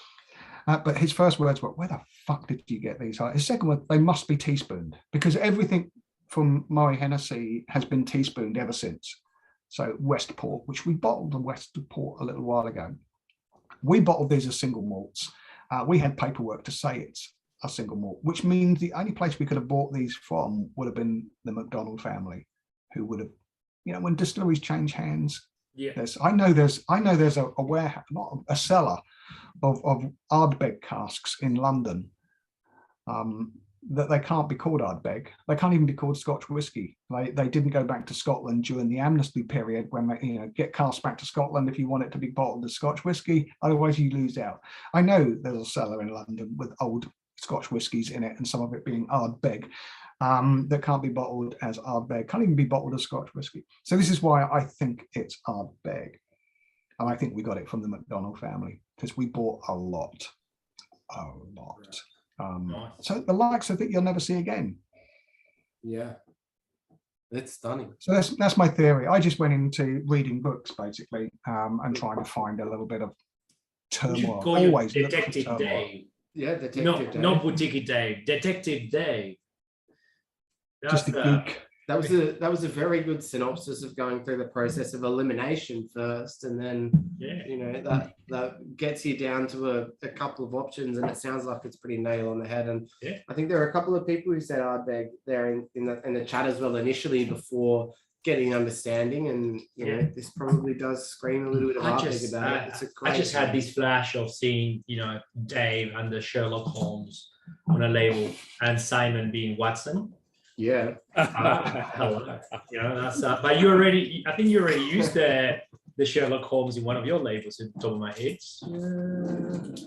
But his first words were, "Where the fuck did you get these?" His second word, "They must be teaspooned," because everything from Moët Hennessy has been teaspooned ever since. So Westport, which we bottled the Westport a little while ago, we bottled these as single malts. We had paperwork to say it's a single malt, which means the only place we could have bought these from would have been the McDonald family, who would have, when distilleries change hands. Yeah. I know there's a warehouse, not a cellar of Ardbeg casks in London that they can't be called Ardbeg. They can't even be called Scotch whiskey. They didn't go back to Scotland during the amnesty period when they get casks back to Scotland if you want it to be bottled as Scotch whiskey. Otherwise, you lose out. I know there's a cellar in London with old Scotch whiskies in it, and some of it being Ardbeg. That can't be bottled as Ardbeg, can't even be bottled as Scotch whiskey. So this is why I think it's Ardbeg. And I think we got it from the McDonald family because we bought a lot. Nice. So the likes of it you'll never see again. Yeah, it's stunning. So that's my theory. I just went into reading books basically and trying to find a little bit of You should turmoil. call you Always look for Detective turmoil. Dave. Yeah, Detective Dave. Not Boutique Dave. Detective Dave. Just a geek. That was a very good synopsis of going through the process of elimination first, and then that gets you down to a couple of options, and it sounds like it's pretty nail on the head. And I think there are a couple of people who said Ardbeg there in the chat as well initially before getting understanding, and this probably does scream a little bit of Ardbeg about it. It's a great I just had this flash of seeing Dave under Sherlock Holmes on a label and Simon being Watson. Yeah. That's but I think you already used the Sherlock Holmes in one of your labels at the top of my head.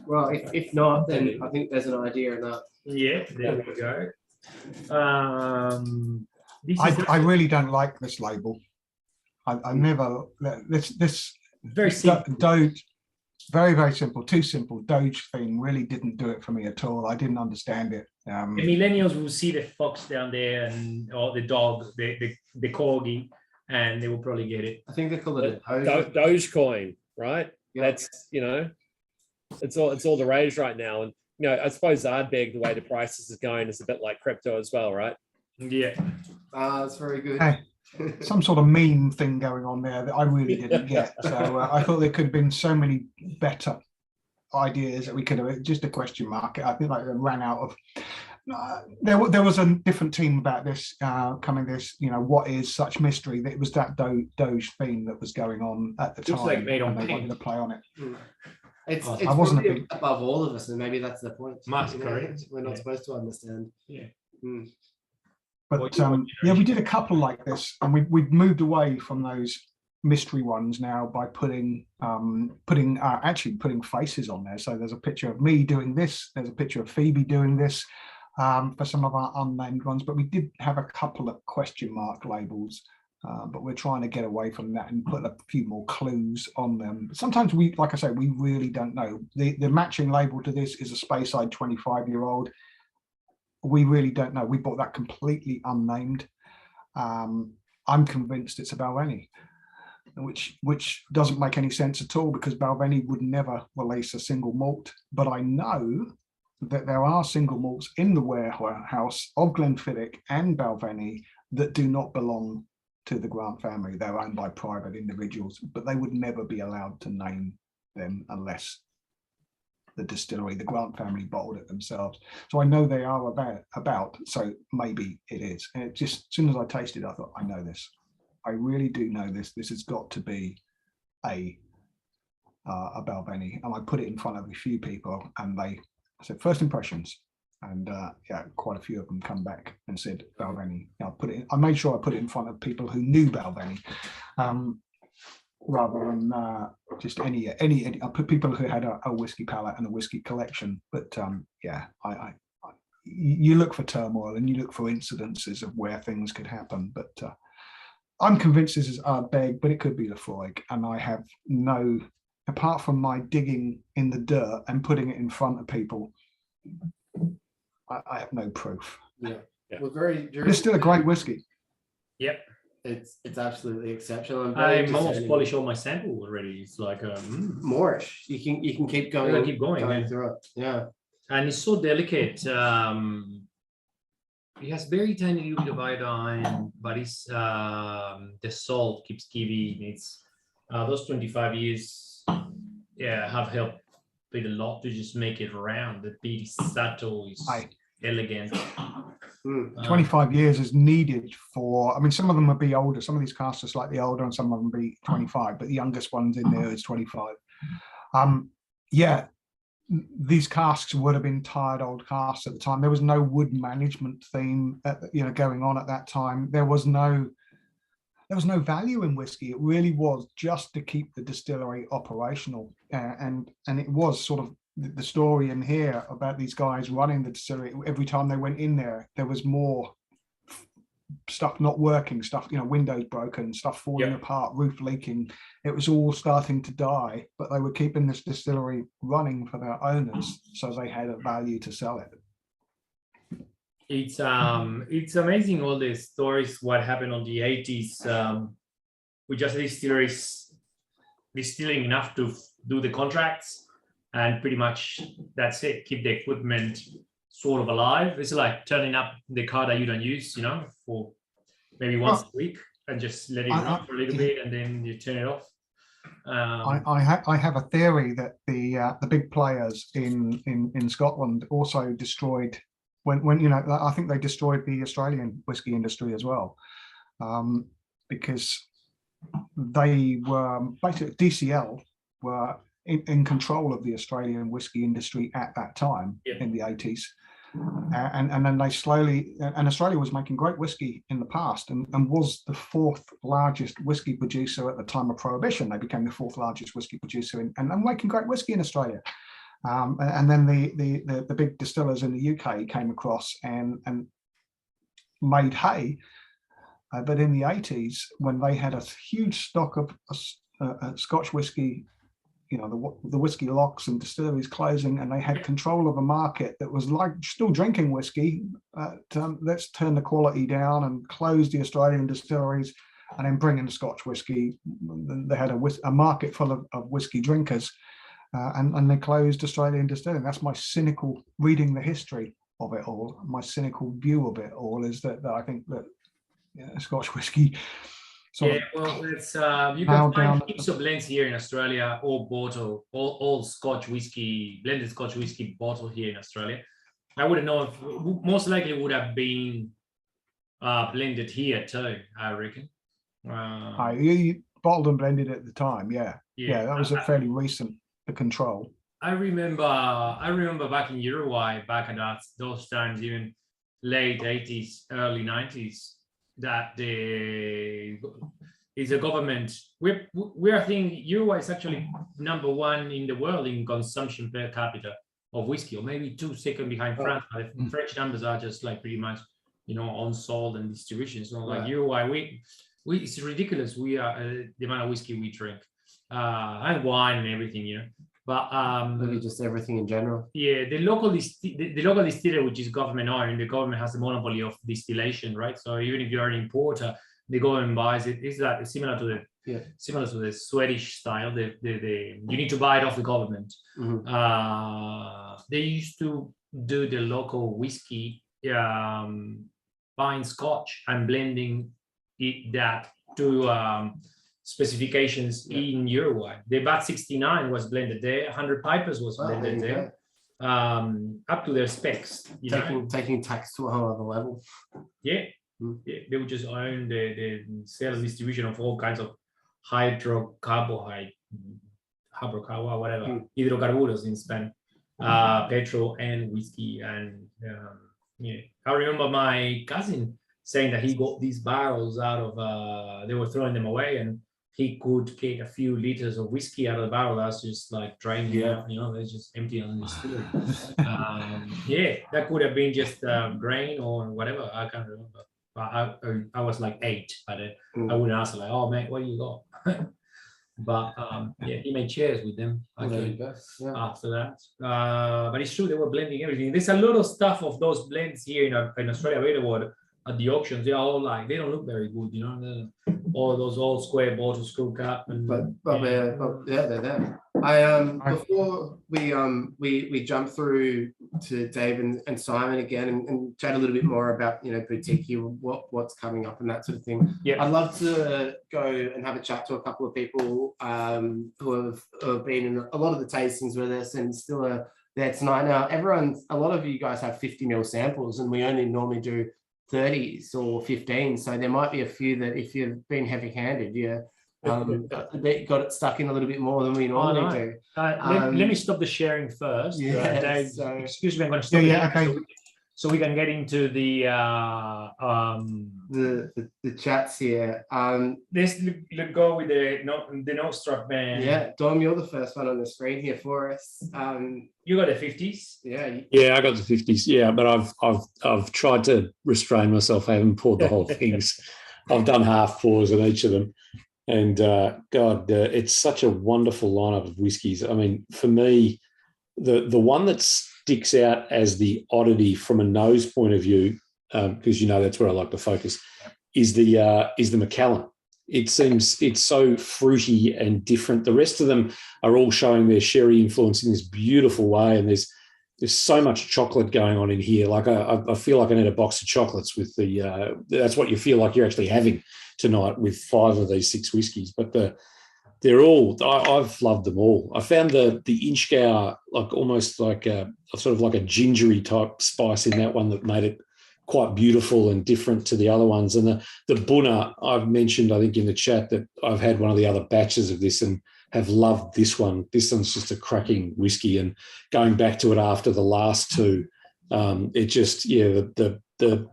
Well, if not, then I think there's an idea in that. Yeah, there we go. I really don't like this label. I never this very simple. Doge, very, very simple, too simple. Doge thing really didn't do it for me at all. I didn't understand it. The millennials will see the fox down there or the dog, the corgi, and they will probably get it. I think they call it a Dogecoin, right? Yeah. That's it's all the rage right now. And I suppose Ardbeg, the way the prices is going, is a bit like crypto as well, right? Yeah. That's very good. Hey, some sort of meme thing going on there that I really didn't get. So I thought there could have been so many better ideas that we could have, just a question mark. I think like they ran out of there was a different team about this coming this what is such mystery, that it was that Doge theme that was going on at the time, like made on and they paint. wanted to play on it. It's I wasn't a probably big above all of us, and maybe that's the point. Correct. We're not supposed to understand. Yeah. But we did a couple like this, and we've moved away from those mystery ones now by putting faces on there. So there's a picture of me doing this, there's a picture of Phoebe doing this for some of our unnamed ones, but we did have a couple of question mark labels, but we're trying to get away from that and put a few more clues on them. Sometimes we, like I say, we really don't know. The matching label to this is a Speyside 25-year-old. We really don't know. We bought that completely unnamed. I'm convinced it's a Balvenie, which doesn't make any sense at all, because Balvenie would never release a single malt. But I know that there are single malts in the warehouse of Glenfiddich and Balvenie that do not belong to the Grant family. They're owned by private individuals, but they would never be allowed to name them unless the distillery, the Grant family, bottled it themselves. So I know they are about, so maybe it is. And it just, as soon as I tasted it, I thought, I know this. I really do know this. This has got to be a Balvenie. And I put it in front of a few people, and I said, first impressions. And quite a few of them come back and said Balvenie. I made sure I put it in front of people who knew Balvenie, rather than just any. I put people who had a whiskey palate and a whiskey collection. But you look for turmoil and you look for incidences of where things could happen. But I'm convinced this is Ardbeg, but it could be Lefroy, and I have no, apart from my digging in the dirt and putting it in front of people, I have no proof. Yeah. Well, but it's still a great whiskey. Yep. it's absolutely exceptional. And I very almost discerning. polished all my sample already. It's like Moreish. You can keep going. keep going, yeah. through it. Yeah. And it's so delicate. It has very tiny little bit of iodine, but it's the salt keeps giving. It's those 25 years, yeah, have helped it a lot to just make it round. The beat is subtle, is elegant. 25 years is needed for, I mean, some of them will be older. Some of these casks are slightly older and some of them be 25, but the youngest ones in there is 25. Yeah, these casks would have been tired old casks at the time. There was no wood management theme, going on at that time. There was no value in whiskey. It really was just to keep the distillery operational, and it was sort of the story in here about these guys running the distillery. Every time they went in there, there was more stuff not working, stuff, windows broken, stuff falling apart, roof leaking. It was all starting to die, but they were keeping this distillery running for their owners, so they had a value to sell it. It's amazing, all the stories what happened on the 80s with just distilleries distilling enough to do the contracts, and pretty much that's it. Keep the equipment sort of alive. It's like turning up the car that you don't use, for maybe once a week, and just let it run for a little bit, and then you turn it off. I have a theory that the big players in Scotland also destroyed when I think they destroyed the Australian whiskey industry as well, because they were basically, DCL were in control of the Australian whiskey industry at that time in the 80s. And then they slowly, and Australia was making great whiskey in the past and was the fourth largest whiskey producer at the time of Prohibition. They became the fourth largest whiskey producer and making great whiskey in Australia. And then the big distillers in the UK came across and made hay. But in the 80s, when they had a huge stock of Scotch whiskey, the whiskey locks and distilleries closing, and they had control of a market that was like still drinking whiskey. Let's turn the quality down and close the Australian distilleries and then bring in Scotch whiskey. They had a market full of whiskey drinkers, and they closed Australian distilling. That's my cynical reading the history of it all. My cynical view of it all is that I think that Scotch whiskey. Well, it's you can find heaps of blends here in Australia, or bottle, all Scotch whiskey, blended Scotch whiskey bottle here in Australia. I wouldn't know if most likely would have been blended here too, I reckon. You bottled and blended at the time, yeah. That was a fairly recent control. I remember back in Uruguay, back at those times, even late 80s, early 90s. That is a government. We are thinking Uruguay is actually number one in the world in consumption per capita of whiskey, or maybe 2 seconds behind France. But the French numbers are just like pretty much, on sold and distribution. So like Uruguay, we it's ridiculous. We are the amount of whiskey we drink, and wine and everything, But maybe just everything in general. Yeah, the local distiller, which is government owned, the government has the monopoly of distillation, right? So even if you're an importer, the government buys it. It's like similar to the Swedish style. You need to buy it off the government. They used to do the local whiskey, buying Scotch and blending that to specifications in Uruguay. The VAT 69 was blended there. 100 Pipers was blended there, up to their specs. Taking tax to a whole other level. Yeah, they would just own the sales and distribution of all kinds of hydrocarbons, hydrocarburos in Spain, petrol and whiskey. And I remember my cousin saying that he got these barrels out of, they were throwing them away, and he could get a few liters of whiskey out of the barrel. That's just like draining out, they're just empty on the distillery. That could have been just grain or whatever. I can't remember. But I was like 8, but I wouldn't ask like, oh mate, what do you got? But he made chairs with them after that. But it's true, they were blending everything. There's a lot of stuff of those blends here in Australia available at the auctions, they are all like, they don't look very good, you know, all those old square bottles, screw cap, and Yeah, they're there. Before we jump through to Dave and Simon again and chat a little bit more about, you know, boutique, what's coming up and that sort of thing. Yeah. I'd love to go and have a chat to a couple of people who have been in a lot of the tastings with us and still are there tonight. Now, a lot of you guys have 50 ml samples, and we only normally do 30s or 15. So there might be a few that, if you've been heavy-handed, got it stuck in a little bit more than we normally do. Let me stop the sharing first. Yeah, Dave, so, excuse me, I'm going to stop. Yeah, okay. So we can get into the chats here. let's go with the no struck band. Yeah, Dom, you're the first one on the screen here for us. You got the 50s. Yeah, I got the 50s. Yeah, but I've tried to restrain myself. I haven't poured the whole things. I've done half pours on each of them. And it's such a wonderful lineup of whiskies. I mean, for me, the one that sticks out as the oddity from a nose point of view, because you know that's where I like to focus, is the Macallan. It seems it's so fruity and different. The rest of them are all showing their sherry influence in this beautiful way, and there's so much chocolate going on in here. Like I feel like I need a box of chocolates with the. That's what you feel like you're actually having tonight with 5 of these 6 whiskies. But they're all. I've loved them all. I found the Inchgauer like almost like a sort of like a gingery type spice in that one that made it quite beautiful and different to the other ones. And the Bunna, I've mentioned, I think in the chat, that I've had one of the other batches of this and have loved this one. This one's just a cracking whiskey. And going back to it after the last 2, it just, the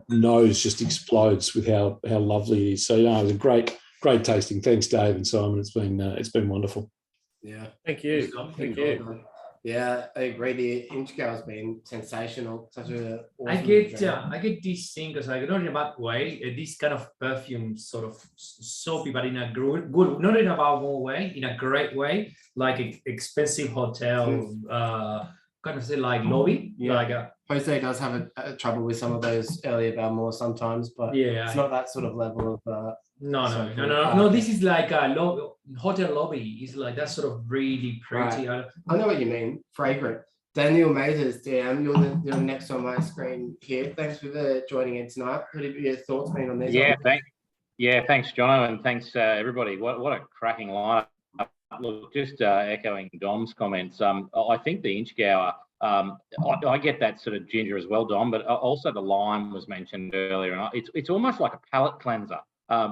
nose just explodes with how lovely it is. So, it was a great tasting. Thanks, Dave and Simon. It's been wonderful. Yeah. Thank you. Thank you. Yeah, I agree. The Inchgauer has been sensational. Such a awesome I get this thing because I not in a bad way. This kind of perfume, sort of soapy, but in a good, not in a bad way, in a great way, like expensive hotel, kind of say like lobby. Yeah. Like Jose does have a trouble with some of those earlier Balmore sometimes, but it's not that sort of level of. No. This is like a hotel lobby. It's like that sort of really pretty. Right. I know what you mean. Fragrant. Daniel Mazers, DM, you're the next on my screen here. Thanks for joining in tonight. What have your thoughts been on this? Thanks, Jono, and thanks everybody. What a cracking lineup. Look, just echoing Dom's comments. I think the Inchgauer. I get that sort of ginger as well, Dom, but also the lime was mentioned earlier, and it's almost like a palate cleanser.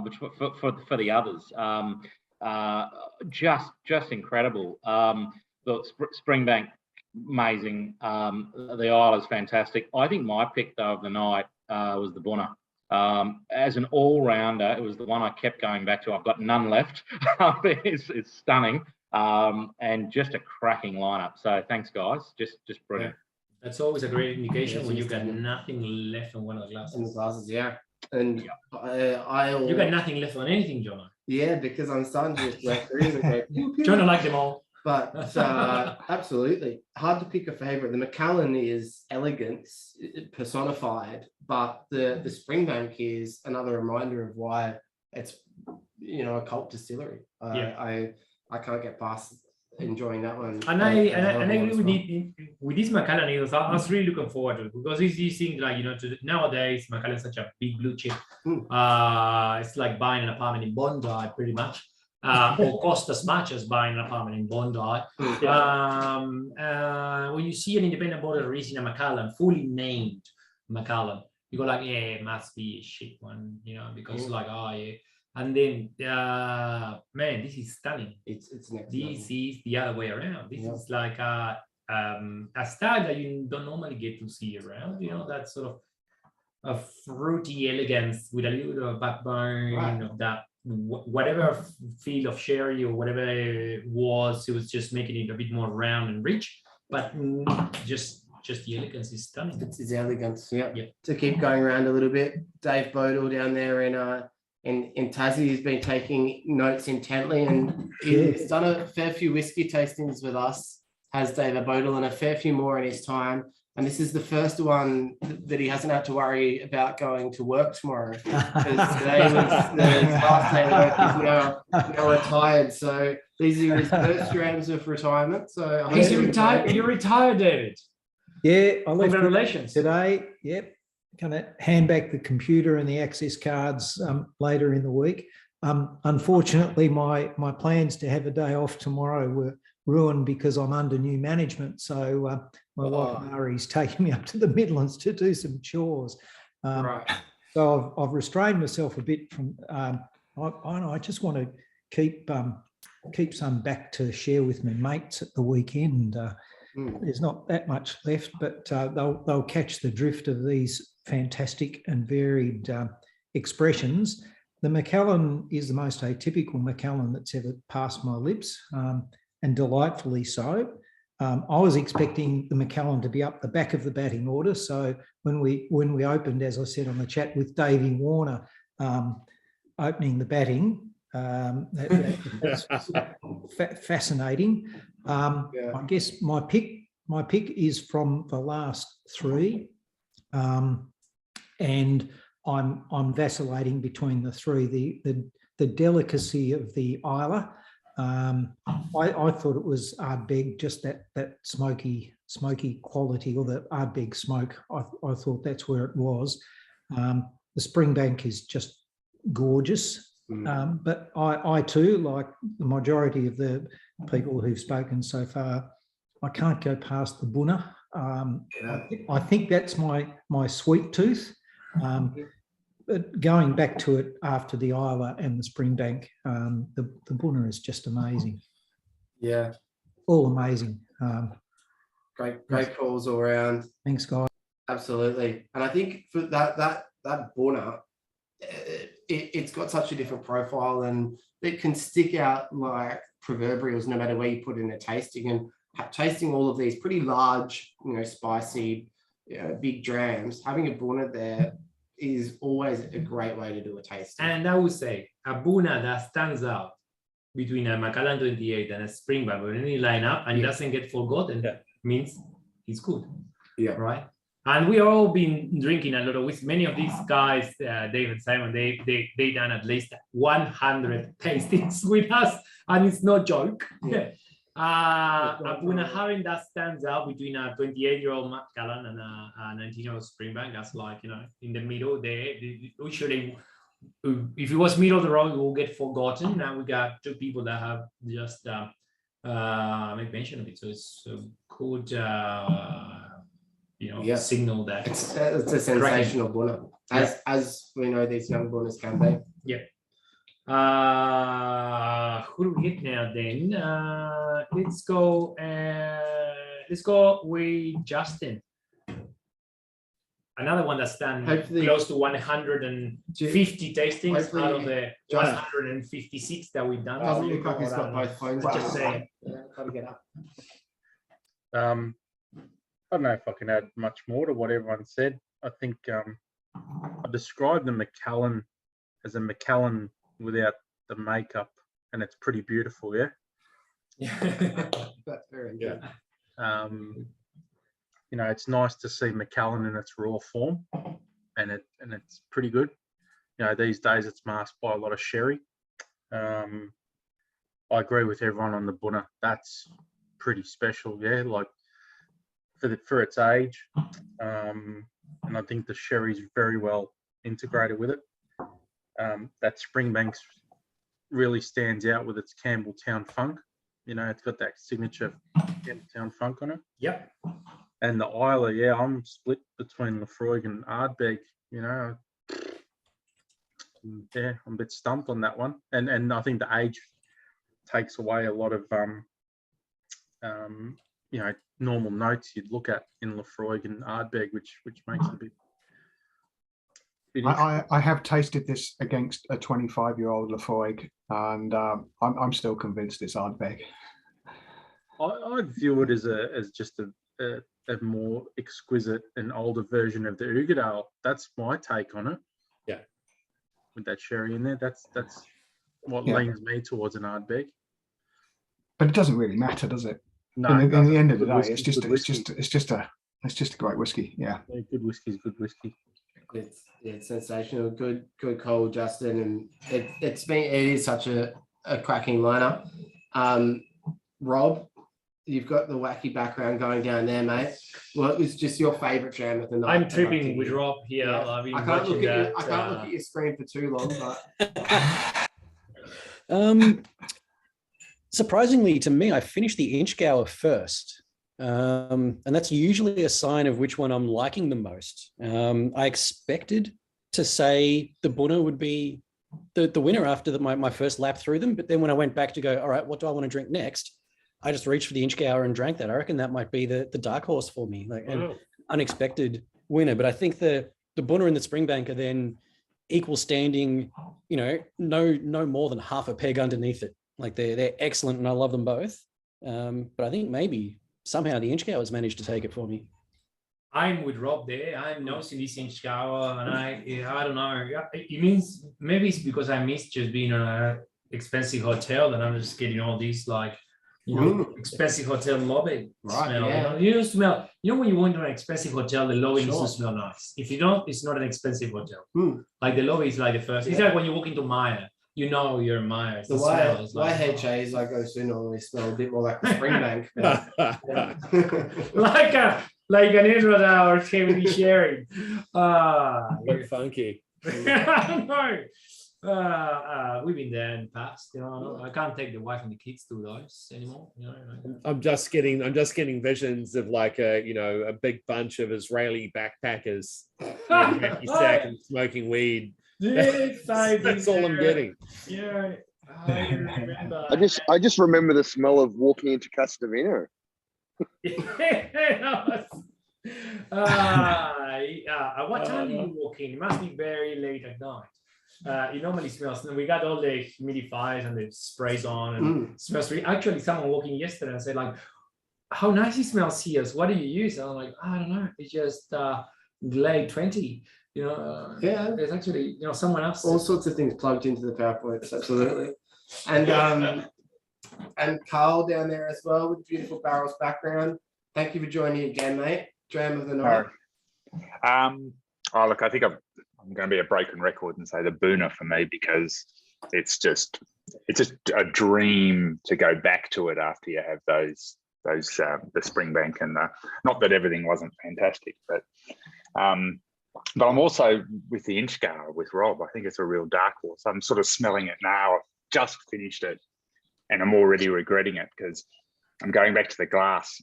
Which for the others, just incredible. The Springbank, amazing. The Isle is fantastic. I think my pick though of the night was the Bunna. As an all-rounder, it was the one I kept going back to. I've got none left. It's stunning, and just a cracking lineup. So thanks, guys. Just brilliant. Yeah. That's always a great indication when you got nothing left on one of the glasses. In the glasses, yeah. And you got nothing left on anything, John. Yeah, because I'm starting to just work through them. John, I like them all. But absolutely hard to pick a favorite. The Macallan is elegance personified, but the Springbank is another reminder of why it's a cult distillery. I can't get past enjoying that one. And I agree with this Macallan. I was really looking forward to it because these things like nowadays Macallan is such a big blue chip. It's like buying an apartment in Bondi pretty much, or cost as much as buying an apartment in Bondi. When you see an independent bottle releasing a Macallan, fully named Macallan, you go like, yeah, it must be a shit one, because And then, man, this is stunning. It's next This is the other way around. This is like a style that you don't normally get to see around. That sort of a fruity elegance with a little bit of backbone of that whatever feel of sherry or whatever it was just making it a bit more round and rich. But just the elegance is stunning. It's his elegance. Yeah. To keep going around a little bit, Dave Bodle down there in Tassie has been taking notes intently, and he's done a fair few whiskey tastings with us, has David Bodle, and a fair few more in his time. And this is the first one that he hasn't had to worry about going to work tomorrow. Because today was his last day of work. He's now retired. So these are his first grams of retirement. So I He's hope retired. You're retired, David. Yeah, I left Congratulations. today. Yep. Going to hand back the computer and the access cards later in the week. Unfortunately, my plans to have a day off tomorrow were ruined because I'm under new management. So my wife Mari's taking me up to the Midlands to do some chores. Right. So I've restrained myself a bit from. I just want to keep some back to share with my mates at the weekend. There's not that much left, but they'll catch the drift of these fantastic and varied expressions. The Macallan is the most atypical Macallan that's ever passed my lips, and delightfully so. I was expecting the Macallan to be up the back of the batting order. So when we opened, as I said on the chat, with Davey Warner opening the batting, that's fascinating. I guess my pick is from the last three, and I'm vacillating between the three. The delicacy of the Isla. I thought it was Ardbeg, just that smoky quality, or the Ardbeg smoke. I thought that's where it was. The Springbank is just gorgeous. But I too, like the majority of the people who've spoken so far, I can't go past the Bunna. I think that's my sweet tooth. But going back to it after the Isla and the Springbank, the Bunna is just amazing. Yeah. All amazing. Great calls all around. Thanks, guys. Absolutely. And I think for that Bunna, it's got such a different profile, and it can stick out like proverbials no matter where you put it in a tasting. And tasting all of these pretty large, spicy, big drams, having a Bunna there is always a great way to do a tasting. And I would say a Bunna that stands out between a Macallan 28 and a Springbank or any lineup and doesn't get forgotten means it's good. Yeah. Right. And we all been drinking a lot of whiskey. Many of these guys, David, Simon, they done at least 100 tastings with us, and it's no joke. Yeah. Bunna having that stands out between a 28-year-old Macallan and a 19-year-old Springbank. That's like, in the middle. They usually, if it was middle of the road, it will get forgotten. Now we got two people that have just make mention of it. So it's a good, signal that it's a sensational Bunna, as we know these young Bunnas can be. Yeah. Who do we get now then? Let's go with Justin. Another one that stands close to 150 tastings out of the 156 that we've done. Doesn't look like he's got both phones. Just saying. Got to get up. I don't know if I can add much more to what everyone said. I think I described the Macallan as a Macallan without the makeup, and it's pretty beautiful, yeah. That's very good. It's nice to see Macallan in its raw form, and it's pretty good. These days it's masked by a lot of sherry. I agree with everyone on the Bunna. That's pretty special, yeah. Like for its age, and I think the sherry's very well integrated with it. That Springbanks really stands out with its Campbelltown funk. It's got that signature Campbelltown funk on it. Yep. And the Isla, I'm split between Lefroy and Ardbeg. I'm a bit stumped on that one. And I think the age takes away a lot of normal notes you'd look at in Lefroy and Ardbeg, which makes it a bit. I have tasted this against a 25-year-old Lefroy, and I'm still convinced it's Ardbeg. I view it as just a more exquisite and older version of the Ugadale. That's my take on it. Yeah. With that sherry in there, that's what leans me towards an Ardbeg. But it doesn't really matter, does it? No. In the end of the day, it's just It's just a great whiskey. Yeah. Yeah, good whiskey is good whiskey. It's sensational. Good call, Justin. And it is such a cracking lineup. Rob, you've got the wacky background going down there, mate. What was just your favourite jam of the night? I'm tripping with Rob here. Yeah. I've been I can't watching that. I can't look at your screen for too long, but Surprisingly to me, I finished the Inchgower first. And that's usually a sign of which one I'm liking the most. I expected to say the Bunna would be the winner after my first lap through them. But then when I went back to go, all right, what do I want to drink next? I just reached for the Inchgower and drank that. I reckon that might be the dark horse for me, like an unexpected winner. But I think the Bunna and the Springbank are then equal standing, no more than half a peg underneath it. Like they're excellent and I love them both. But I think maybe somehow the Inchgower has managed to take it for me. I'm with Rob there. I'm noticing this Inchgower, and I don't know. It means maybe it's because I miss just being in an expensive hotel, and I'm just getting all these expensive hotel lobby smell. Yeah. You smell. When you go into an expensive hotel, the lobby needs to smell nice. If you don't, it's not an expensive hotel. Like the lobby is like the first. It's like when you walk into Maya. You're Maya. the YHAs I go to normally smell a bit more like the Springbank. like an Israel or Kevin sharing. Funky. No. We've been there in the past. I can't take the wife and the kids to those anymore. I'm just getting visions of like a big bunch of Israeli backpackers and smoking weed. Yes, that's all I'm getting. Yeah, I remember. I just remember the smell of walking into Castavino. What time did you walk in? It must be very late at night. It normally smells. We got all the humidifiers and the sprays on, and it smells. Actually, someone walking yesterday and said like, "How nice it smells here. So what do you use?" And I'm like, "I don't know. It's just Glade 20." There's actually someone else. All sorts of things plugged into the PowerPoints, absolutely. And Carl down there as well with beautiful barrels background. Thank you for joining again, mate. Jam of the night. Look, I think I'm going to be a broken record and say the Bunna for me, because it's just a dream to go back to it after you have those the Springbank and not that everything wasn't fantastic, but I'm also with the Inchgower with Rob. I think it's a real dark horse. I'm sort of smelling it now. I've just finished it and I'm already regretting it because I'm going back to the glass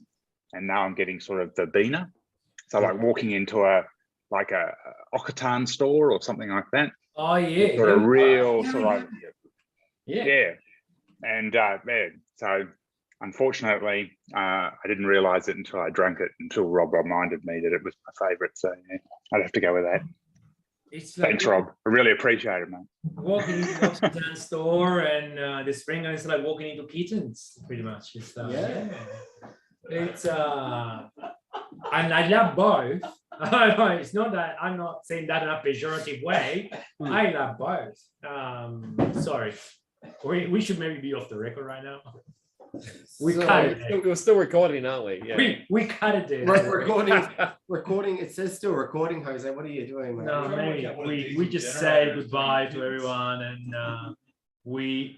and now I'm getting sort of the Beaner. So like walking into a Occitan store or something like that. Oh yeah. Sort of real sort of yeah. And so unfortunately, I didn't realize it until I drank it, until Rob reminded me that it was my favorite. So yeah, I'd have to go with that. It's like, thanks, Rob. I really appreciate it, man. Walking into the Occitan store and the Springer is like walking into kittens, pretty much. It's It's and I love both. It's not that I'm not saying that in a pejorative way. I love both. Sorry, we should maybe be off the record right now. We cut it. We're still recording, aren't we? Yeah. We cut it there. Recording. It says still recording, Jose. What are you doing, man? No, maybe we just say goodbye to everyone and we